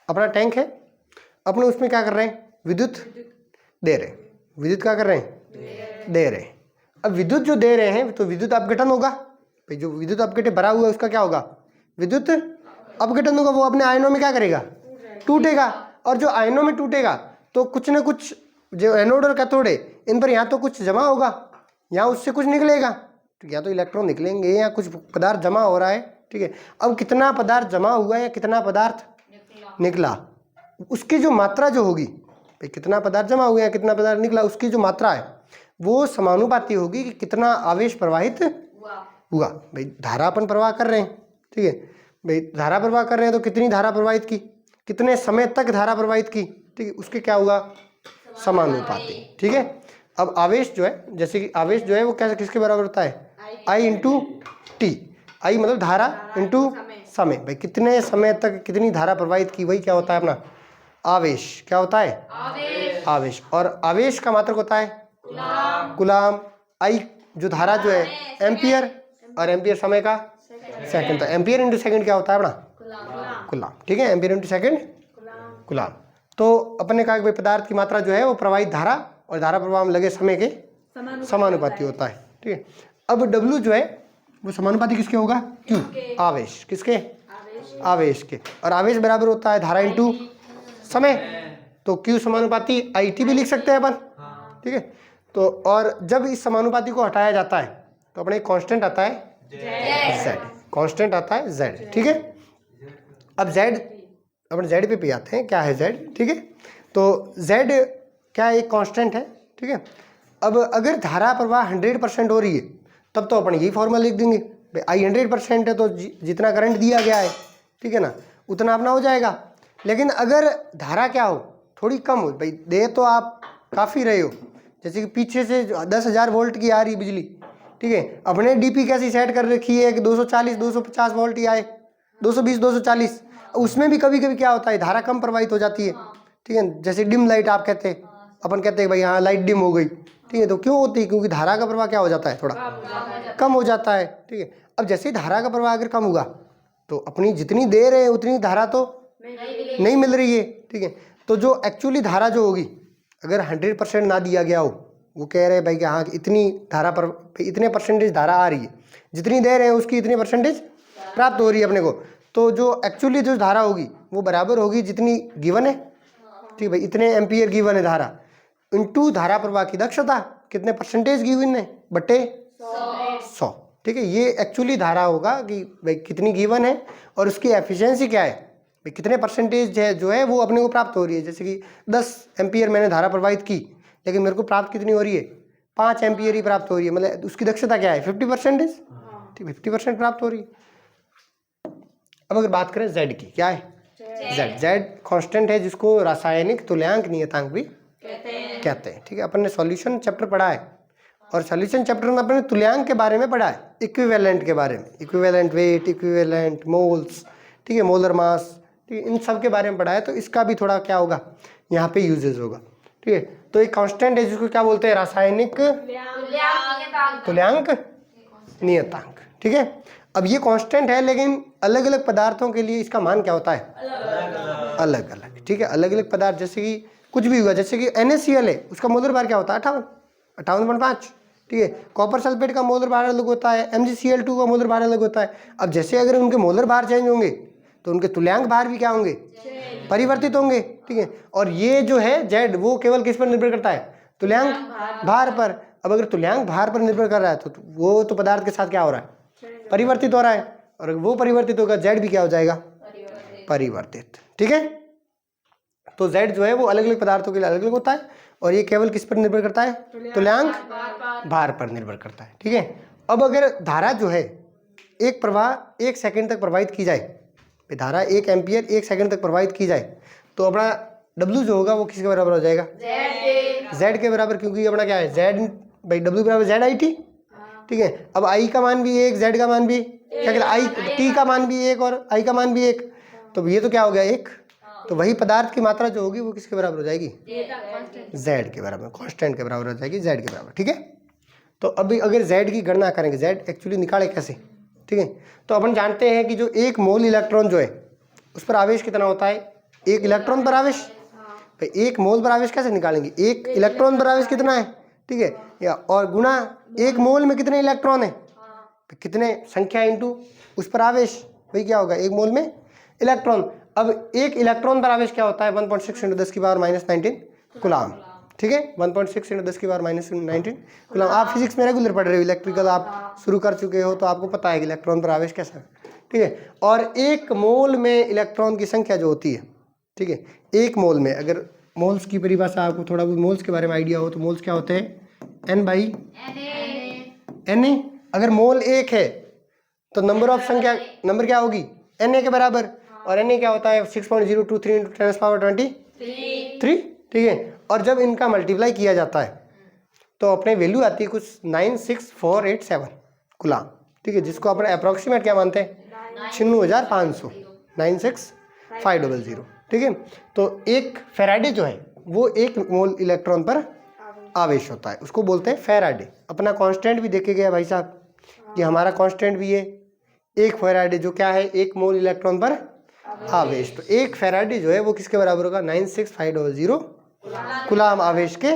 अपना टैंक है, अपने उसमें क्या कर रहे हैं, विद्युत दे रहे हैं। विद्युत क्या कर रहे हैं, दे रहे हैं। अब विद्युत जो दे रहे हैं तो विद्युत अपघटन होगा भाई, जो विद्युत अपघट्य भरा हुआ है उसका क्या होगा, विद्युत अपघटन होगा। वो अपने आयनों में क्या करेगा, टूटेगा। और जो आयनों में टूटेगा तो कुछ न कुछ जो एनोड और कैथोड है इन पर यहाँ तो कुछ जमा होगा, यहाँ उससे कुछ निकलेगा। तो या तो इलेक्ट्रॉन निकलेंगे या कुछ पदार्थ जमा हो रहा है। ठीक है, अब कितना पदार्थ जमा हुआ या कितना पदार्थ निकला, उसकी जो मात्रा जो होगी, कितना पदार्थ जमा हुआ या कितना पदार्थ निकला, उसकी जो मात्रा है वो समानुपाती होगी कि कितना आवेश प्रवाहित हुआ। भाई धारा अपन प्रवाह कर रहे हैं। ठीक है भाई, धारा प्रवाह कर रहे हैं तो कितनी धारा प्रवाहित की, कितने समय तक धारा प्रवाहित की। ठीक है, उसके क्या होगा, समानुपाती। ठीक है, अब आवेश जो है, जैसे कि आवेश जो है वो कैसे किसके बराबर होता है, I इंटू टी। आई मतलब धारा इंटू समय। भाई कितने समय तक कितनी धारा प्रवाहित की, वही क्या होता है अपना आवेश। क्या होता है, आवेश। और आवेश का मात्रक होता है कूलाम। आई जो धारा जो है एम्पियर, और एम्पियर समय का सेकंड। तो एम्पियर इंटू सेकंड क्या होता है अपना कूलाम। ठीक है, एम्पियर इंटू सेकंड कूलाम। तो अपने कहा कि भाई पदार्थ की मात्रा जो है वो प्रवाहित धारा और धारा प्रवाह में लगे समय के समानुपाती होता है। ठीक है, अब W जो है वो समानुपाती किसके होगा, Q, आवेश। किसके, आवेश के। और आवेश बराबर होता है धारा इंटू समय, तो Q समानुपाती IT भी लिख सकते हैं अपन। ठीक है, तो और जब इस समानुपाती को हटाया जाता है तो अपने कांस्टेंट आता है Z, कांस्टेंट आता है Z। ठीक है, अब Z, अपन Z पे आते हैं, क्या है Z। ठीक है, तो Z क्या एक कांस्टेंट है। ठीक है, अब अगर धारा प्रवाह 100% हो रही है तब तो अपन यही फॉर्मूला लिख देंगे भाई आई 100% है तो जितना करंट दिया गया है, ठीक है ना, उतना अपना हो जाएगा। लेकिन अगर धारा क्या हो, थोड़ी कम हो, भाई दे तो आप काफ़ी रहे हो, जैसे कि पीछे से 10,000 वोल्ट की आ रही बिजली, ठीक है, अपने डीपी कैसी सेट कर रखी है कि 240 250 वोल्ट ही आए, 220 240, उसमें भी कभी कभी क्या होता है धारा कम प्रवाहित हो जाती है, ठीक है, जैसे डिम लाइट आप कहते हैं, अपन कहते हैं भाई हाँ लाइट डिम हो गई, ठीक है, तो क्यों होती है, क्योंकि धारा का प्रवाह क्या हो जाता है, थोड़ा कम हो जाता है, ठीक है। अब जैसे ही धारा का प्रवाह अगर कम होगा तो अपनी जितनी देर है उतनी धारा तो नहीं मिल रही है, ठीक है। तो जो एक्चुअली धारा जो होगी, अगर 100% ना दिया गया हो, वो कह रहे हैं भाई कि हाँ इतनी धारा पर इतने परसेंटेज धारा आ रही है, जितनी देर है उसकी इतनी परसेंटेज प्राप्त हो रही है अपने को, तो जो एक्चुअली जो धारा होगी वो बराबर होगी जितनी गिवन है, ठीक है भाई, इतने एम्पियर गिवन है धारा, इनटू धारा प्रवाह की दक्षता कितने परसेंटेज गिवन है बटे 100, ठीक है। ये एक्चुअली धारा होगा कि भाई कितनी गिवन है और उसकी एफिशिएंसी क्या है, भाई कितने परसेंटेज है जो है वो अपने को प्राप्त हो रही है। जैसे कि 10 एम्पियर मैंने धारा प्रवाहित की, लेकिन मेरे को प्राप्त कितनी हो रही है, 5 एम्पियर ही प्राप्त हो रही है, मतलब उसकी दक्षता क्या है 50%, ठीक 50% प्राप्त हो रही है। अब अगर बात करें Z की, क्या है Z कांस्टेंट है, जिसको रासायनिक तुल्यांक नियतांक भी कहते हैं, ठीक है। अपन ने सॉल्यूशन चैप्टर पढ़ा है और सॉल्यूशन चैप्टर में अपन ने तुल्यांक के बारे में पढ़ा है, इक्विवेलेंट के बारे में, इक्विवेलेंट वेट, इक्विवेलेंट मोल्स, ठीक है, मोलर मास, ठीक है, इन सब के बारे में पढ़ा है। तो इसका भी थोड़ा क्या होगा यहाँ पे यूजेज होगा, ठीक है। तो एक कांस्टेंट है जिसको क्या बोलते हैं, रासायनिक तुल्यांक नियतांक, ठीक है। अब ये कांस्टेंट है, लेकिन अलग अलग पदार्थों के लिए इसका मान क्या होता है, अलग अलग, ठीक है। अलग अलग पदार्थ, जैसे कि कुछ भी हुआ, जैसे कि NaCl है, उसका मोलर भार क्या होता है 58.5, ठीक है। कॉपर सल्फेट का मोलर भार अलग होता है, MgCl2 का मोलर भार अलग होता है। अब जैसे अगर उनके मोलर भार चेंज होंगे तो उनके तुल्यांक भार भी क्या होंगे, परिवर्तित होंगे, ठीक है। और ये जो है Z वो केवल किस पर निर्भर करता है, तुल्यांक भार पर। अब अगर तुल्यांक भार पर निर्भर कर रहा है तो वो तो पदार्थ के साथ क्या हो रहा है, परिवर्तित हो रहा है, और वो परिवर्तित होगा Z भी क्या हो जाएगा, परिवर्तित, ठीक है। तो Z जो है वो अलग अलग पदार्थों के लिए अलग अलग होता है, और ये केवल किस पर निर्भर करता है, तुल्यांक भार पर निर्भर करता है, ठीक है। अब अगर धारा जो है एक प्रवाह 1 सेकंड तक प्रवाहित की जाए, धारा 1 एम्पियर 1 सेकंड तक प्रवाहित की जाए, तो अपना W जो होगा वो किसके बराबर हो जाएगा, Z के बराबर, क्योंकि अपना क्या है Z भाई W बराबर ZIT, ठीक है। अब I का मान भी 1, Z का मान भी क्या कहते हैं, T का मान भी 1 और I का मान भी 1, तो ये तो क्या हो गया 1, तो वही पदार्थ की मात्रा जो होगी वो किसके बराबर हो जाएगी, Z के बराबर, कांस्टेंट के बराबर हो जाएगी, Z के बराबर, ठीक है। तो अभी अगर Z की गणना करेंगे, Z एक्चुअली निकाले कैसे, ठीक है। तो अपन जानते हैं कि जो 1 मोल इलेक्ट्रॉन जो है उस पर आवेश कितना होता है, 1 इलेक्ट्रॉन पर आवेश, भाई 1 मोल पर आवेश कैसे निकालेंगे, 1 इलेक्ट्रॉन पर आवेश कितना है, ठीक है, या और गुना 1 मोल में कितने इलेक्ट्रॉन है, कितने संख्या इंटू उस पर आवेश, वही क्या होगा 1 मोल में इलेक्ट्रॉन। अब 1 इलेक्ट्रॉन पर आवेश क्या होता है 1.6 × 10⁻⁻19 कूलाम, ठीक है, 1.6 × 10⁻⁻19 कूलाम। आप फिजिक्स में रेगुलर पढ़ रहे हो, इलेक्ट्रिकल आप शुरू कर चुके हो, तो आपको पता है कि इलेक्ट्रॉन पर आवेश कैसा है, ठीक है। और 1 मोल में इलेक्ट्रॉन की संख्या जो होती है, ठीक है, 1 मोल में, अगर मोल्स की परिभाषा आपको थोड़ा बहुत मोल्स के बारे में आइडिया हो तो मोल्स क्या होते हैं Na। अगर मोल 1 है तो नंबर ऑफ संख्या, नंबर क्या होगी Na के बराबर, और Na क्या होता है 6.023 × 10⁻23, ठीक है। और जब इनका मल्टीप्लाई किया जाता है तो अपने वैल्यू आती है कुछ 96487 कूलाम, ठीक है, जिसको अपने अप्रोक्सीमेट क्या मानते हैं 96,500, 96500, ठीक है। तो 1 फैराडे जो है वो 1 मोल इलेक्ट्रॉन पर आवेश होता है, उसको बोलते हैं फैराडे। अपना कांस्टेंट भी देखे गया भाई साहब, कि हमारा कांस्टेंट भी है 1 फैराडे, जो क्या है 1 मोल इलेक्ट्रॉन पर आवेश। तो 1 फैराडे जो है वो किसके बराबर होगा 96500 कूलाम आवेश के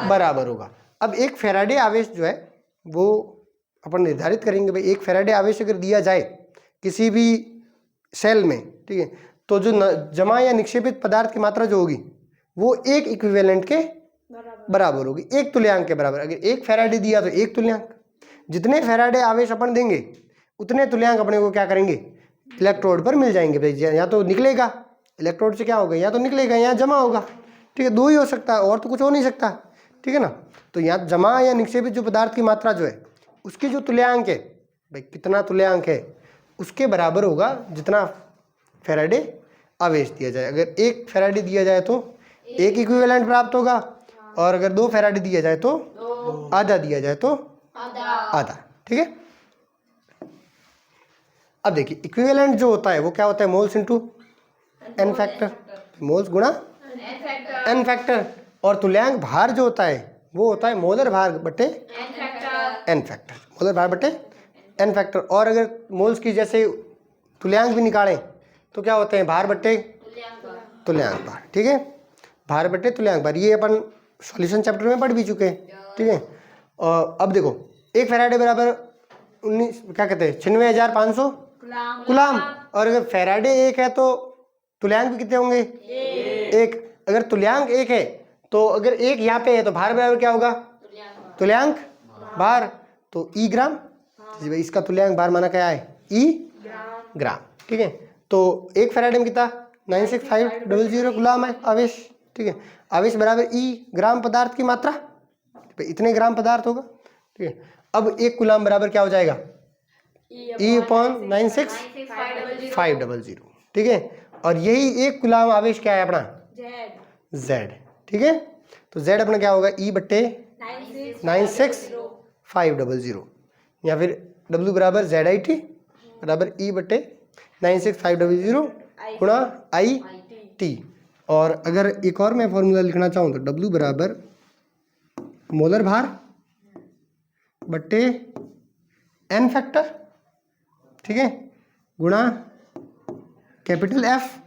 बराबर होगा। अब 1 फैराडे आवेश जो है वो अपन निर्धारित करेंगे, भाई 1 फैराडे आवेश अगर दिया जाए किसी भी सेल में, ठीक है, तो जो जमा या निक्षेपित पदार्थ की मात्रा जो होगी वो 1 इक्विवेलेंट के बराबर होगी, 1 तुल्यांक के बराबर। अगर 1 फैराडे दिया तो 1 तुल्यांक, जितने फैराडे आवेश अपन देंगे उतने तुल्यांक अपने को क्या करेंगे इलेक्ट्रोड पर मिल जाएंगे। भाई या तो निकलेगा इलेक्ट्रोड से क्या होगा, या तो निकलेगा या जमा होगा, ठीक है, 2 ही हो सकता है और तो कुछ हो नहीं सकता, ठीक है ना। तो यहाँ जमा या निक्षेपित जो पदार्थ की मात्रा जो है उसकी जो तुल्यांक है भाई, कितना तुल्यांक है उसके बराबर होगा जितना फैराडे आवेश दिया जाए। अगर 1 फैराडे दिया जाए तो 1 इक्विवेलेंट प्राप्त होगा, और अगर 2 फैराडे दिया जाए तो आधा दिया जाए तो आधा। ठीक है, अब देखिए इक्विवेलेंट जो होता है वो क्या होता है, moles into N factor, moles गुणा एन फैक्टर। और तुल्यांक भार जो होता है वो होता है मोलर भार बटे एन फैक्टर, मोलर भार बटे एन फैक्टर। और अगर मोल्स की जैसे तुल्यांक भी निकालें तो क्या होते हैं, भार बटे तुल्यांक भार। ठीक है, भार बटे तुल्यांक भार, ये अपन सॉल्यूशन चैप्टर में पढ़ भी चुके हैं। ठीक है, और अब देखो 1 फैराडे बराबर 19 क्या कहते हैं 96,500 कूलाम। और अगर फैराडे 1 है तो तुल्यांक भी कितने होंगे, 1। अगर तुल्यांक 1 है तो अगर 1 यहाँ पे है तो भार बराबर क्या होगा, तुल्यांक भार, तो ई ग्राम। इसका तुल्यांक भार माना क्या है, ई ग्राम। ठीक है, तो 1 फैराडे में कितना 96500 गुलाम है आवेश। ठीक है, आवेश बराबर ई ग्राम पदार्थ की मात्रा, इतने ग्राम पदार्थ होगा। ठीक है, अब 1 गुलाम बराबर क्या हो जाएगा, ई अपॉन 96500। ठीक है, और यही 1 गुलाम आवेश क्या है अपना, जेड। ठीक है, तो जेड अपना क्या होगा, ई बट्टे 96500, या फिर डब्ल्यू बराबर जेड आई टी बराबर ई बट्टे 96500 गुणा आई टी। और अगर एक और मैं फॉर्मूला लिखना चाहूँ तो डब्ल्यू बराबर मोलर भार बट्टे एन फैक्टर, ठीक है, गुणा कैपिटल एफ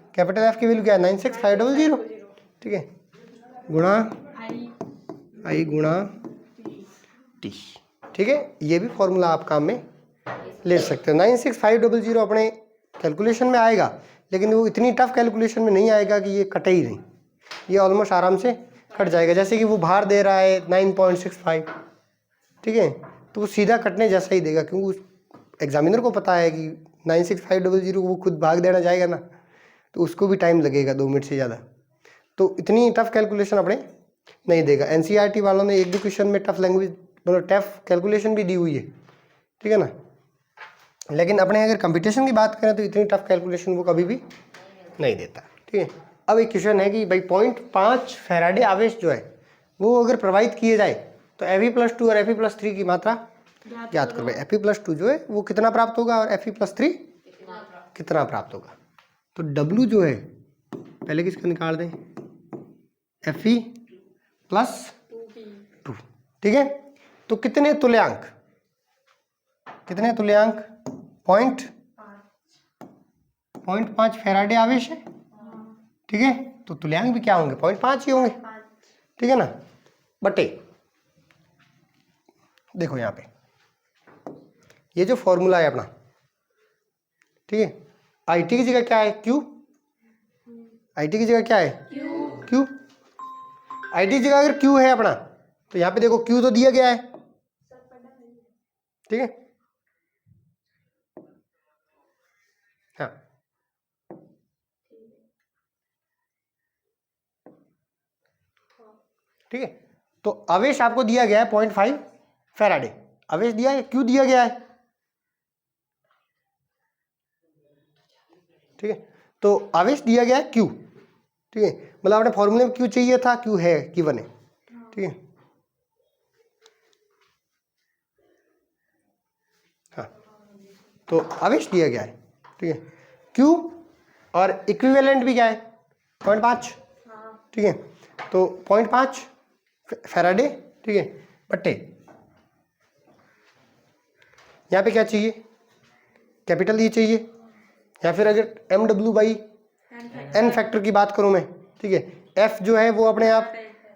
की वैल्यू क्या है 96500, ठीक है, गुणा आई गुणा टी। ठीक है, ये भी फॉर्मूला आप काम में ले सकते हो। 96500 अपने कैलकुलेशन में आएगा, लेकिन वो इतनी टफ कैलकुलेशन में नहीं आएगा कि ये कटे ही नहीं, ये ऑलमोस्ट आराम से कट जाएगा। जैसे कि वो भार दे रहा है 9.65, ठीक है, तो वो सीधा कटने जैसा ही देगा, क्योंकि एग्जामिनर को पता है कि 96500 को वो खुद भाग देना जाएगा ना, तो उसको भी टाइम लगेगा 2 मिनट से ज़्यादा। तो इतनी टफ कैलकुलेशन अपने नहीं देगा। एनसीईआरटी वालों ने 1-2 क्वेश्चन में टफ लैंग्वेज मतलब टफ कैलकुलेशन भी दी हुई है, ठीक है ना, लेकिन अपने अगर कंपटीशन की बात करें तो इतनी टफ कैलकुलेशन वो कभी भी नहीं देता। ठीक है, अब एक क्वेश्चन है कि भाई 0.5 फैराडे आवेश जो है वो अगर प्रवाहित किए जाए तो Fe+2 और Fe+3 की मात्रा ज्ञात करो। Fe+2 जो है वो कितना प्राप्त होगा और Fe+3 कितना प्राप्त होगा। तो W जो है पहले किसका निकाल दें, Fe+2, ठीक है। तो कितने तुल्यांक 0.5 फैराडे आवेश है, ठीक है, तो तुल्यांक भी क्या होंगे 0.5 ही होंगे, ठीक है ना, बटे देखो यहाँ पे ये जो फॉर्मूला है अपना, ठीक है, आई टी की जगह क्या है Q, आई टी की जगह क्या है Q, आई टी की जगह अगर Q है अपना तो यहाँ पे देखो Q तो दिया गया है, ठीक है, हाँ, ठीक है। तो आवेश आपको दिया गया है 0.5 फैराडे आवेश दिया है, Q दिया गया है, ठीक है, तो आवेश दिया गया है Q, ठीक है, मतलब आपने फॉर्मूले में Q चाहिए था, Q है गिवन है, ठीक है, हाँ, तो आवेश दिया गया है, ठीक है, Q और इक्विवेलेंट भी क्या है 0.5, ठीक है, तो 0.5 फैराडे, ठीक है, बट्टे यहाँ पे क्या चाहिए कैपिटल ई चाहिए, या फिर अगर MW/N फैक्टर की बात करूं मैं, ठीक है, F जो है वो अपने आप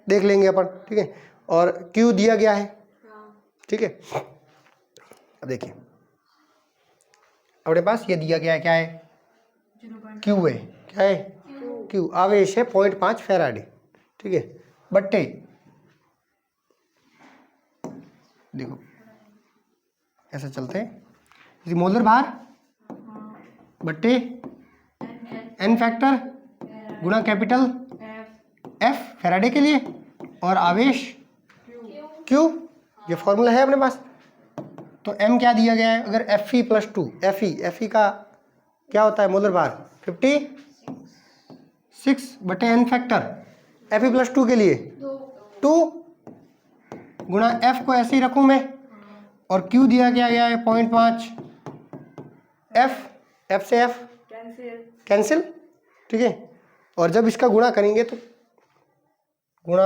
देख लेंगे अपन, ठीक है, और Q दिया गया है, ठीक है। अब देखिए अपने पास ये दिया गया है, क्या है Q है, क्या है Q, आवेश है 0.5 फैराडे, ठीक है, बट्टे देखो ऐसा चलते हैं मोलर भार बट्टे एन फैक्टर गुणा कैपिटल F फैराडे के लिए और आवेश Q, ये फॉर्मूला है अपने पास, तो m क्या दिया गया है, अगर Fe + 2, Fe का क्या होता है मोलर भार 56/n फैक्टर, Fe + 2 के लिए 2 गुणा F को ऐसे ही रखूं मैं, और Q दिया गया है 0.5, F से F कैंसिल, ठीक है। और जब इसका गुणा करेंगे तो गुणा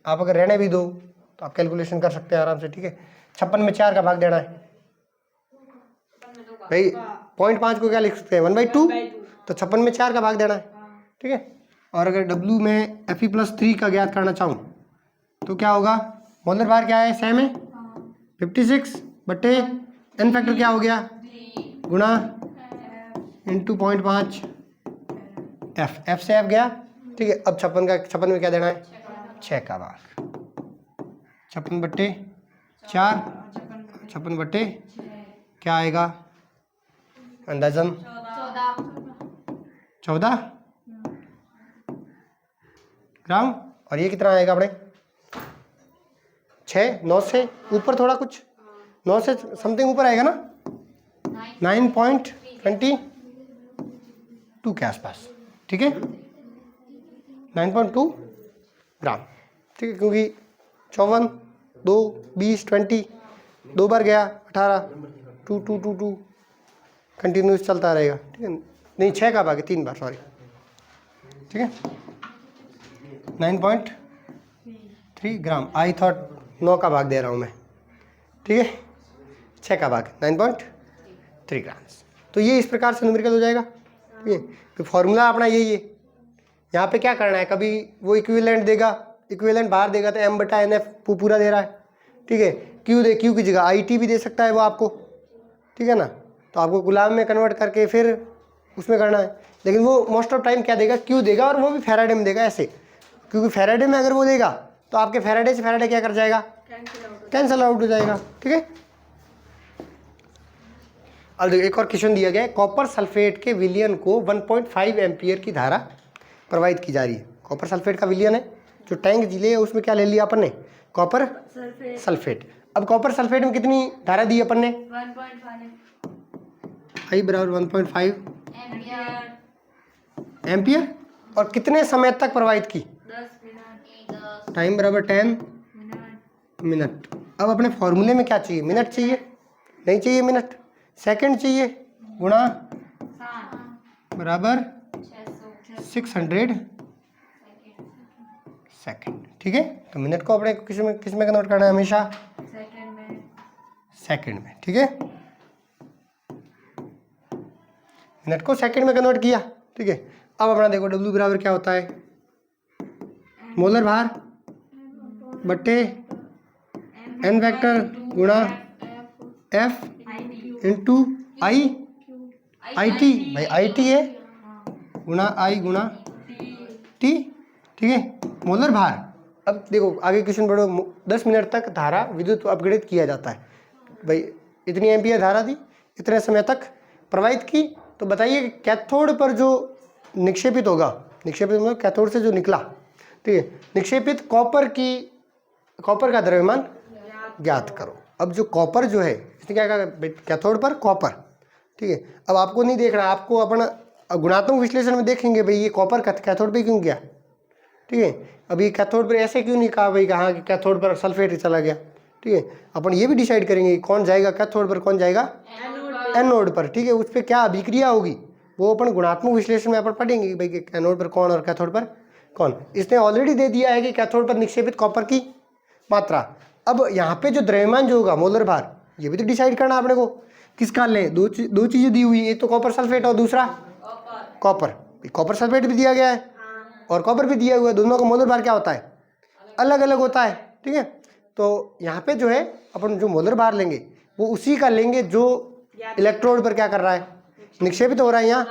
आप अगर रहने भी दो तो आप कैलकुलेशन कर सकते हैं आराम से, ठीक है। 56 में 4 का भाग देना है भाई, 0.5 को क्या लिख सकते हैं 1/2, तो 56 में 4 का भाग देना है, ठीक है। और अगर W में Fe + 3 का ज्ञात करना चाहूँ तो क्या होगा, मोलर भार क्या है सेम है 56/n फैक्टर क्या हो गया गुणा इंटू 0.5 F से F गया, ठीक है। अब 56 में क्या देना है 6 का भाग, 56/4, 56/ क्या आएगा अंदाजन 14 ग्राम। और ये कितना आएगा अपने 6, 9 से ऊपर थोड़ा कुछ 9 से समथिंग ऊपर आएगा ना, 9.22 के आसपास, ठीक है 9.2 ग्राम, ठीक है। क्योंकि 54, 2, 20, 20 2 बार गया 18, 2, 2, 2, 2 कंटिन्यूस चलता रहेगा, ठीक है। नहीं 6 का भाग है 3 बार, सॉरी, ठीक है 9.3 ग्राम। आई थॉट 9 का भाग दे रहा हूँ मैं, ठीक है 6 का भाग 9.3 ग्राम। तो ये इस प्रकार से न्यूमेरिकल हो जाएगा, ठीक है। तो फॉर्मूला अपना यही है, यहाँ पे क्या करना है, कभी वो इक्विवेलेंट देगा, इक्विवेलेंट बाहर देगा तो m/nf पूरा दे रहा है, ठीक है। क्यू की जगह IT भी दे सकता है वो आपको, ठीक है ना। तो आपको गुलाम में कन्वर्ट करके फिर उसमें करना है, लेकिन वो मोस्ट ऑफ टाइम क्या देगा क्यू देगा, और वो भी फैराडे में देगा ऐसे, क्योंकि फैराडे में अगर वो देगा तो आपके फैराडे से फैराडे क्या कर जाएगा कैंसिल आउट हो जाएगा, ठीक है। अब देखो एक और क्वेश्चन दिया गया है, कॉपर सल्फेट के विलयन को 1.5 एम्पियर की धारा प्रवाहित की जा रही है। कॉपर सल्फेट का विलयन है, जो टैंक जिले है उसमें क्या ले लिया अपन ने कॉपर सल्फेट। अब कॉपर सल्फेट में कितनी धारा दी अपन ने 1.5 I = 1.5 एम्पियर, और कितने समय तक प्रवाहित की 10 मिनट, टाइम = 10 मिनट। अब अपने फॉर्मूले में क्या चाहिए, मिनट चाहिए, नहीं चाहिए मिनट, सेकंड चाहिए, गुणा बराबर 600 सेकंड, ठीक है। तो मिनट को अपने किस में कन्वर्ट करना है हमेशा सेकंड में, ठीक है। मिनट को सेकंड में कन्वर्ट किया, ठीक है। अब अपना देखो W बराबर क्या होता है, मोलर भार बट्टे n फैक्टर गुणा F इंटू IT, भाई IT है गुणा I गुणा T, ठीक है मोलर भार। अब देखो आगे क्वेश्चन बढ़ो, 10 मिनट तक धारा विद्युत अपघटित किया जाता है, भाई इतनी एम्पियर धारा दी, इतने समय तक प्रवाहित की। तो बताइए कैथोड पर जो निक्षेपित होगा, निक्षेपित मतलब कैथोड से जो निकला, ठीक है, निक्षेपित कॉपर का द्रव्यमान ज्ञात करो। अब जो कॉपर जो है इसने क्या कहा कैथोड पर कॉपर, ठीक है। अब आपको नहीं देखना, आपको अपना गुणात्मक विश्लेषण में देखेंगे भाई ये कॉपर कैथोड पे क्यों गया, ठीक है। अब ये कैथोड पर ऐसे क्यों नहीं कहा भाई कहाँ कि कैथोड पर सल्फेट ही चला गया, ठीक है। अपन ये भी डिसाइड करेंगे कौन जाएगा कैथोड पर, कौन जाएगा एनोड पर, ठीक है। उस पर क्या अभिक्रिया होगी वो अपन गुणात्मक विश्लेषण में अपन पढ़ेंगे कि भाई एनोड पर कौन और कैथोड पर कौन। इसने ऑलरेडी दे दिया है कि कैथोड पर निक्षेपित कॉपर की मात्रा। अब यहाँ पे जो द्रव्यमान जो होगा मोलर भार, ये भी तो डिसाइड करना आपने को, किसका लें, दो चीज़ें दी हुई है, एक तो कॉपर सल्फेट और दूसरा कॉपर सल्फेट भी दिया गया है और कॉपर भी दिया हुआ है, दोनों का मोलर भार क्या होता है अलग अलग होता है, ठीक है। तो यहाँ पे जो है अपन जो मोलर भार लेंगे वो उसी का लेंगे जो इलेक्ट्रोड पर क्या कर रहा है निक्षेपित हो रहा है, यहाँ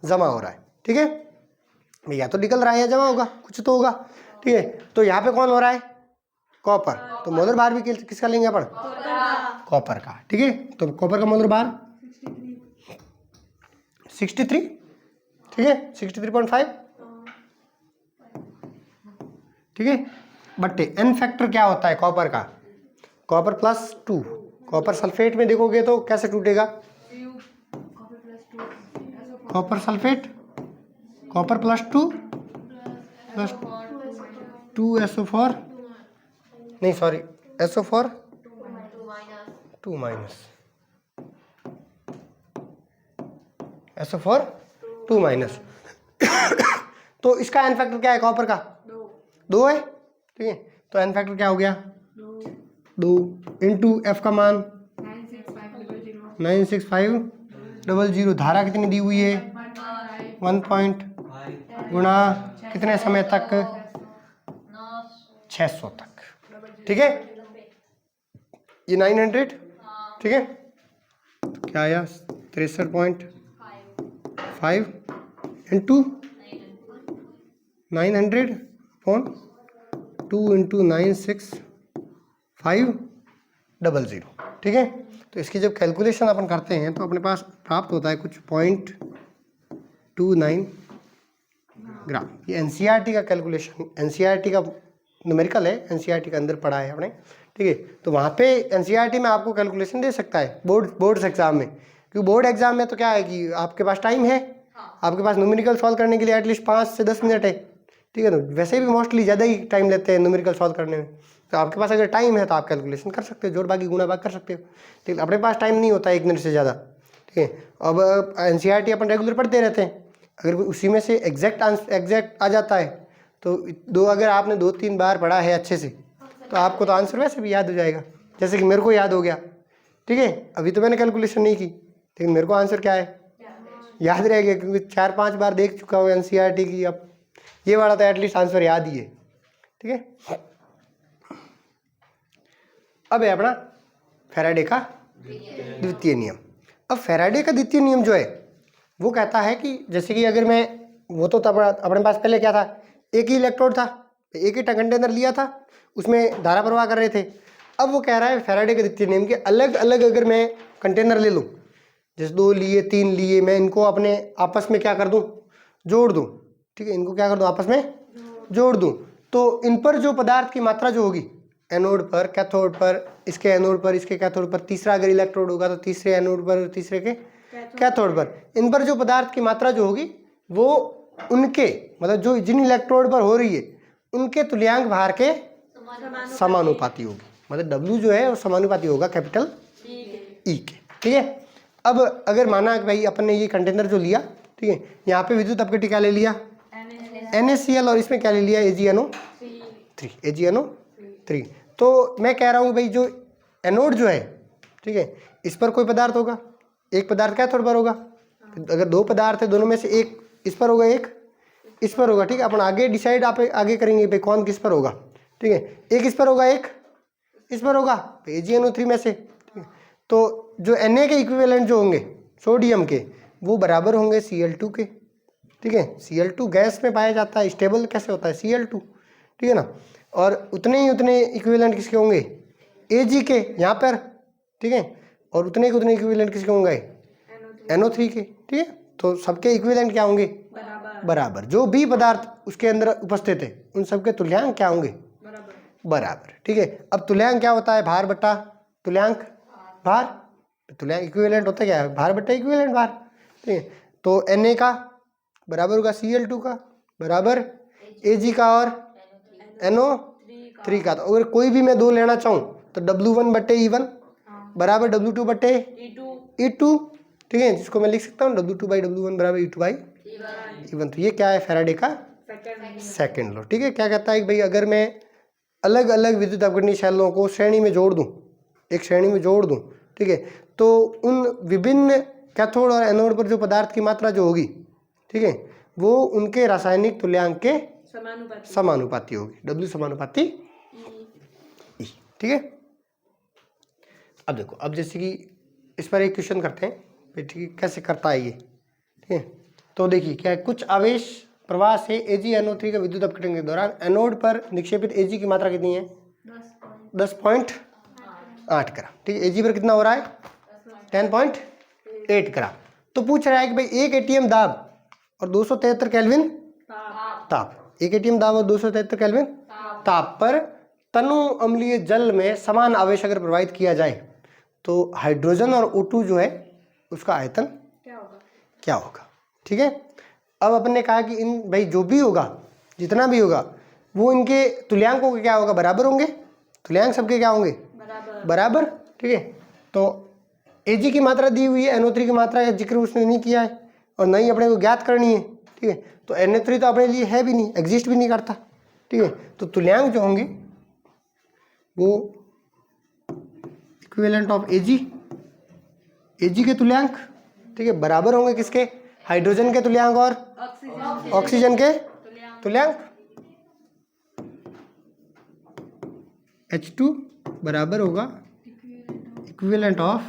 जमा हो रहा है, ठीक है। या तो निकल रहा है या जमा होगा, कुछ तो होगा, ठीक है। तो यहाँ पे कौन हो रहा है कॉपर, तो मोलर भार भी किसका लेंगे अपन कॉपर का, ठीक है। तो कॉपर का मोलर भार 63, ठीक है 63.5, ठीक है। बट्टे एन फैक्टर क्या होता है कॉपर का, कॉपर +2, कॉपर सल्फेट में देखोगे तो कैसे टूटेगा, copper sulphate, copper plus 2SO4, नहीं sorry SO4 2 minus, SO4 2 minus. तो इसका एन फैक्टर क्या है कॉपर का, 2 है, ठीक है। तो एन फैक्टर क्या हो गया, 2 इंटू एफ का मान 96500। धारा कितनी दी हुई है, 1 पॉइंट गुणा कितने समय तक, 600 तक, ठीक है। ये 900, ठीक है। तो क्या आया 63.5 इंटू 900/2 इंटू 96500, ठीक है। तो इसकी जब कैलकुलेशन अपन करते हैं तो अपने पास प्राप्त होता है कुछ 0.29 ग्राम। ये एनसीईआरटी का कैलकुलेशन, एनसीईआरटी का न्यूमेरिकल है, एनसीईआरटी के अंदर पढ़ा है आपने, ठीक है। तो वहाँ पे एनसीईआरटी में आपको कैलकुलेशन दे सकता है बोर्ड्स एग्जाम में, क्योंकि बोर्ड एग्जाम में तो क्या है कि आपके पास टाइम है, आपके पास न्यूमेरिकल सॉल्व करने के लिए एटलीस्ट 5 से 10 मिनट है, ठीक है ना। वैसे भी मोस्टली ज़्यादा ही टाइम लेते हैं न्यूमेरिकल सॉल्व करने में, तो आपके पास अगर टाइम है तो आप कैलकुलेशन कर सकते हो, जोड़ बाकी गुणा भाग कर सकते हो, ठीक है। अपने पास टाइम नहीं होता 1 मिनट से ज़्यादा, ठीक है। अब एनसीईआरटी अपन रेगुलर पढ़ते रहते हैं, अगर उसी में से एग्जैक्ट आ जाता है तो अगर आपने 2-3 बार पढ़ा है अच्छे से तो आपको तो आंसर वैसे भी याद हो जाएगा, जैसे कि मेरे को याद हो गया, ठीक है। अभी तो मैंने कैलकुलेशन नहीं की लेकिन मेरे को आंसर क्या है याद रह गया, क्योंकि 4-5 बार देख चुका हूँ एनसीईआरटी की। अब ये वाला तो एटलीस्ट आंसर याद ही है, ठीक है। अब है अपना फैराडे का द्वितीय नियम। अब फैराडे का द्वितीय नियम जो है वो कहता है कि जैसे कि अगर मैं, वो तो अपने पास पहले क्या था, एक ही इलेक्ट्रोड था, एक ही कंटेनर लिया था, उसमें धारा प्रवाह कर रहे थे। अब वो कह रहा है फैराडे के द्वितीय नियम के अलग अलग अगर मैं कंटेनर ले लूँ, जैसे 2 लिए 3 लिए, मैं इनको अपने आपस में क्या कर दूँ, जोड़ दूँ, ठीक है। इनको क्या कर दूँ, आपस में जोड़ दूँ, तो इन पर जो पदार्थ की मात्रा जो होगी, एनोड पर, कैथोड पर, इसके एनोड पर, इसके कैथोड पर, तीसरा अगर इलेक्ट्रोड होगा तो तीसरे एनोड पर, तीसरे के कैथोड पर, इन पर जो पदार्थ की मात्रा जो होगी वो उनके मतलब जो जिन इलेक्ट्रोड पर हो रही है उनके तुल्यांक भार के समानुपाती होगी। मतलब W जो है वो समानुपाती होगा कैपिटल E के, ठीक है। अब अगर माना कि भाई अपन ने ये कंटेनर जो लिया, ठीक है, यहाँ पे विद्युत अपघट्य क्या ले लिया, NaCl, और इसमें क्या ले लिया, AgNO3। तो मैं कह रहा हूँ भाई जो एनोड जो है, ठीक है, इस पर कोई पदार्थ होगा, एक पदार्थ कैथोड पर होगा। अगर 2 पदार्थ है, दोनों में से एक इस पर होगा, एक इस पर होगा, ठीक है। अपन आगे डिसाइड आप आगे करेंगे भाई कौन किस पर होगा, ठीक है। एक इस पर होगा, एक इस पर होगा, AgNO3 में से, ठीक है। तो जो Na के इक्विवेलेंट जो होंगे सोडियम के, वो बराबर होंगे Cl2 के, ठीक है। Cl2 गैस में पाया जाता है, स्टेबल कैसे होता है Cl2, ठीक है ना। और उतने इक्विवेलेंट किसके होंगे, Ag के यहाँ पर, ठीक है। और उतने इक्विवेलेंट किसके होंगे, NO3 के, ठीक है। तो सबके इक्विवेलेंट क्या होंगे, बराबर। जो भी पदार्थ उसके अंदर उपस्थित है उन सबके तुल्यांक क्या होंगे, बराबर, ठीक है। अब तुल्यांक क्या होता है, भार बटा तुल्यांक भार, तुल्यांक इक्विवेलेंट होता है क्या है, भार बटा इक्विवेलेंट भार, ठीक है। तो Na का बराबर होगा Cl2 का बराबर Ag का और NO3 का। तो अगर कोई भी मैं 2 लेना चाहूँ तो W1/E1 बराबर W2/E2, ठीक है, जिसको मैं लिख सकता हूँ W2/W1 बराबर E2/E1। तो ये क्या है, फैराडे का सेकंड लॉ, ठीक है। क्या कहता है कि भाई अगर मैं अलग अलग विद्युत अपघटनीय शैलों को श्रेणी में जोड़ दूं, एक श्रेणी में जोड़ दूं, ठीक है, तो उन विभिन्न कैथोड और एनोड पर जो पदार्थ की मात्रा जो होगी, ठीक है, वो उनके रासायनिक तुल्यांक के समानुपाती होगी, W समानुपाती E, ठीक है। अब देखो, अब जैसे कि इस पर एक क्वेश्चन करते हैं, ठीक है, कैसे करता है ये, ठीक है। तो देखिए क्या है, कुछ आवेश प्रवाह से AgNO3 का विद्युत अपघटन के दौरान एनोड पर निक्षेपित Ag की मात्रा कितनी है, 10.8 ग्राम, ठीक है। Ag पर कितना हो रहा है, 10.8 ग्राम। तो पूछ रहा है कि भाई एक एटीएम दाब और 273 केल्विन ताप, एक एटीएम दाब और 273 केल्विन ताप पर तनु अम्लीय जल में समान आवेश अगर प्रवाहित किया जाए तो हाइड्रोजन और O2 जो है उसका आयतन क्या होगा। ठीक है, अब अपन ने कहा कि इन भाई जो भी होगा, जितना भी होगा, वो इनके तुल्यांकों के क्या होगा, बराबर होंगे। तुल्यांक सबके क्या होंगे, बराबर। ठीक है, तो Ag की मात्रा दी हुई है, NO3 की मात्रा का जिक्र उसने नहीं किया है और नहीं अपने को ज्ञात करनी है। ठीक है, तो NO3 तो अपने लिए है भी नहीं, एग्जिस्ट भी नहीं करता। ठीक है, तो तुल्यांक जो होंगे वो इक्विवेलेंट ऑफ Ag के तुल्यांक, ठीक है, बराबर होंगे किसके, हाइड्रोजन के तुल्यांक और ऑक्सीजन के तुल्यांक। H2 बराबर होगा equivalent of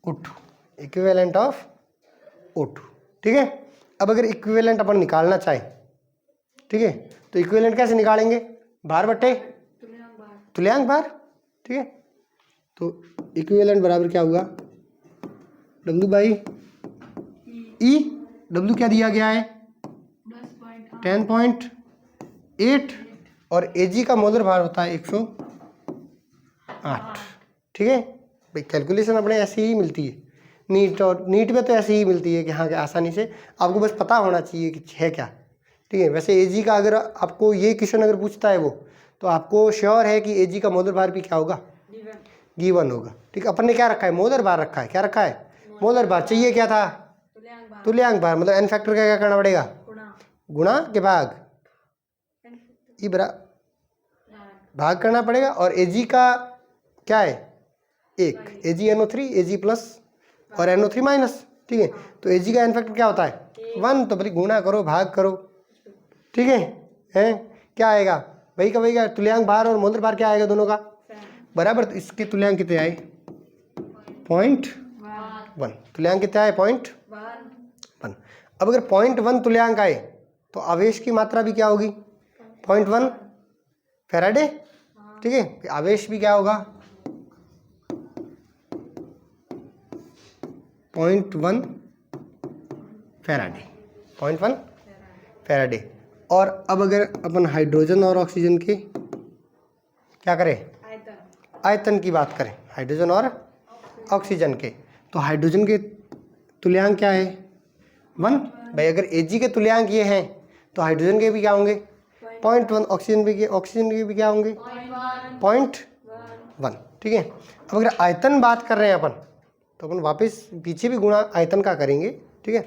O2, equivalent of O2। ठीक है, अब अगर इक्विवेलेंट अपन निकालना चाहें, ठीक है, तो इक्विवेलेंट कैसे निकालेंगे, भार बट्टे तुल्यांक भार। ठीक है, तो इक्विवेलेंट बराबर क्या हुआ, W बाई E। W क्या दिया गया है, 10.8 और Ag का मोलर भार होता है 108। ठीक है भाई, कैलकुलेशन अपने ऐसी ही मिलती है नीट, और नीट में तो ऐसी ही मिलती है कि हाँ, कि आसानी से आपको बस पता होना चाहिए कि है क्या। ठीक है, वैसे Ag का अगर आपको ये क्वेश्चन अगर पूछता है वो, तो आपको श्योर है कि Ag का मोलर भार भी क्या होगा, गिवन होगा। ठीक है, अपन ने क्या रखा है, मोलर भार रखा है। क्या रखा है, मोलर भार। चाहिए क्या था, तुल्यांक भार। मतलब एन फैक्टर का क्या करना पड़ेगा, गुणा के भाग, ई भाग करना पड़ेगा। और Ag का क्या है, एक, AgNO3, Ag प्लस और NO3 माइनस। ठीक है, तो Ag का एन फैक्टर क्या होता है 1, तो भाई गुणा करो, भाग करो। ठीक है, हैं क्या आएगा भाई का, भाई का तुल्यांक भार और मोलर भार क्या आएगा दोनों का बराबर। तो इसके तुल्यांक कितने आए, 0.1। तुल्यांक कितने आए, 0.1। अब अगर 0.1 तुल्यांक आए तो आवेश की मात्रा भी क्या होगी, 0.1 फैराडे। ठीक है, आवेश भी क्या होगा, 0.1 फैराडे, 0.1 फैराडे। और अब अगर अपन हाइड्रोजन और ऑक्सीजन के क्या करें, आयतन की बात करें, हाइड्रोजन और ऑक्सीजन के, तो हाइड्रोजन के तुल्यांक क्या है, 1। भाई अगर Ag के तुल्यांक ये हैं तो हाइड्रोजन के भी क्या होंगे, 0.1। ऑक्सीजन के भी क्या होंगे, 0.1। ठीक है, अब अगर आयतन बात कर रहे हैं अपन, तो अपन वापस पीछे भी गुणा आयतन का करेंगे। ठीक है,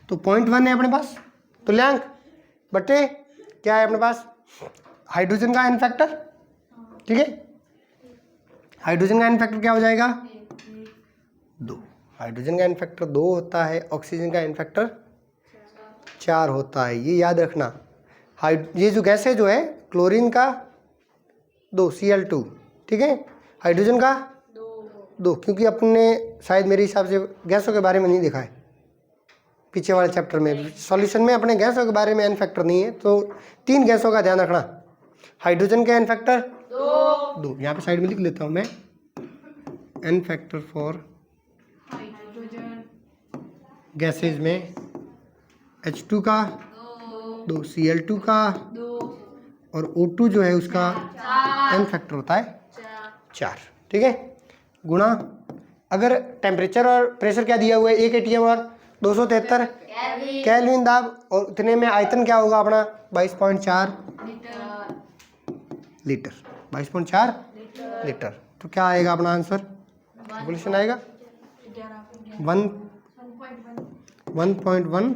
तो 0.1 है अपने पास तुल्यांक, बटे क्या है अपने पास, हाइड्रोजन का एन फैक्टर। ठीक है, हाइड्रोजन का एन फैक्टर क्या हो जाएगा, 2। हाइड्रोजन का एन फैक्टर 2 होता है, ऑक्सीजन का एन फैक्टर 4 होता है। ये याद रखना। ये जो गैस है जो है, क्लोरीन का 2 Cl2। ठीक है, हाइड्रोजन का 2, क्योंकि अपने शायद मेरे हिसाब से गैसों के बारे में नहीं देखा है पीछे वाले चैप्टर में, सॉल्यूशन में अपने गैसों के बारे में एन फैक्टर नहीं है। तो 3 गैसों का ध्यान रखना। हाइड्रोजन का एन फैक्टर 2, यहाँ पे साइड में लिख लेता हूँ मैं, एन फैक्टर फॉर गैसेज में H2 का 2, Cl2 का 2 और O2 जो है उसका एन फैक्टर होता है 4। ठीक है, गुणा अगर टेम्परेचर और प्रेशर क्या दिया हुआ है, 1 atm और 273 केल्विन दाब, और इतने में आयतन क्या होगा अपना 22.4 लीटर, 22.4 लीटर। तो क्या आएगा अपना आंसर, कैलकुलेशन आएगा 1.12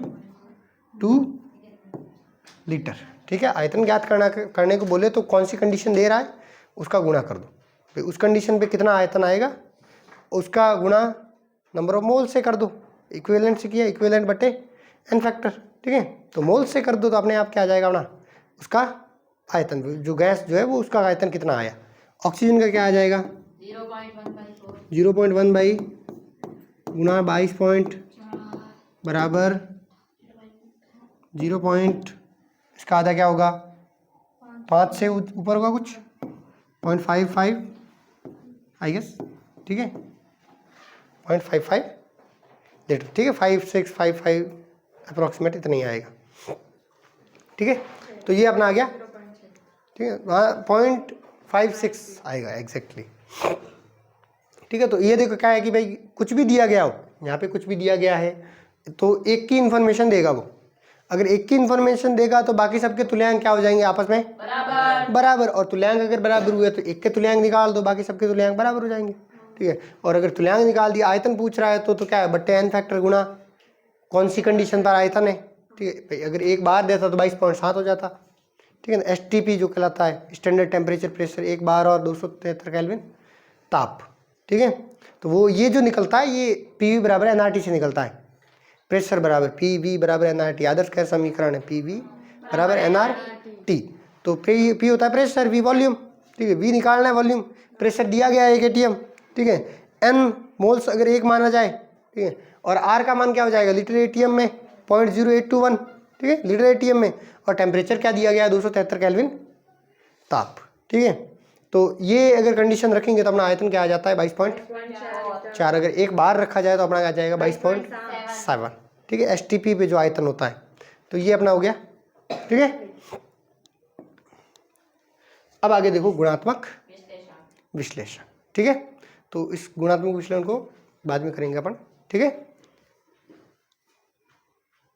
लीटर। ठीक है, आयतन ज्ञात करने को बोले तो कौन सी कंडीशन दे रहा है उसका गुणा कर दो। फिर उस कंडीशन पे कितना आयतन आएगा उसका गुणा नंबर ऑफ मोल से कर दो। इक्विवेलेंट से किया, इक्विवेलेंट बटे एन फैक्टर। ठीक है, तो मोल से कर दो तो अपने आप क्या आ जाएगा अपना उसका आयतन, जो गैस जो है वो उसका आयतन कितना आया। ऑक्सीजन का क्या आ जाएगा 0.1 बाई गुणा 22 बराबर 0. इसका आधा क्या होगा, 5 से ऊपर होगा कुछ 0.55 आई गेस। ठीक है, 0.55 लीटर। ठीक है, 5655 अप्रोक्सीमेट इतना ही आएगा। ठीक है, तो ये अपना आ गया। ठीक है, 0.56 आएगा एग्जैक्टली। ठीक है। तो ये देखो क्या है कि भाई कुछ भी दिया गया हो, यहाँ पे कुछ भी दिया गया है तो एक की इन्फॉर्मेशन देगा वो। अगर एक की इन्फॉर्मेशन देगा तो बाकी सबके तुल्यांक क्या हो जाएंगे आपस में बराबर। और तुल्यांक अगर बराबर हुए तो एक के तुल्यांक निकाल दो, बाकी सबके तुल्यांक बराबर हो जाएंगे। ठीक है। और अगर तुल्यांक निकाल दिया, आयतन पूछ रहा है तो क्या है, बट्टे n फैक्टर गुणा कौन सी कंडीशन पर आयतन है। ठीक है भाई, अगर एक बार देता तो 22.7 हो जाता। ठीक है ना। STP जो कहलाता है स्टैंडर्ड टेम्परेचर प्रेशर, एक बार और 273 केल्विन ताप। ठीक है। तो वो ये जो निकलता है ये PV बराबर nRT से निकलता है। प्रेशर बराबर PV बराबर nRT, आदर्श गैस समीकरण है PV बराबर nRT। तो P होता है प्रेशर, V वॉल्यूम। ठीक है। V निकालना है वॉल्यूम, प्रेशर दिया गया है 1 atm। ठीक है। N मोल्स अगर एक माना जाए, ठीक है, और R का मान क्या हो जाएगा लीटर एटीएम में 0.0821। ठीक है, लीटर एटीएम में। और टेम्परेचर क्या दिया गया है 273 केल्विन ताप। ठीक है। तो ये अगर कंडीशन रखेंगे तो अपना आयतन क्या आ जाता है 22.4। अगर एक बार रखा जाए तो अपना आ जाएगा 22.7। ठीक है। STP पे जो आयतन होता है। तो ये अपना हो गया। ठीक है। अब आगे देखो गुणात्मक विश्लेषण। ठीक है। तो इस गुणात्मक विश्लेषण को बाद में करेंगे अपन। ठीक है।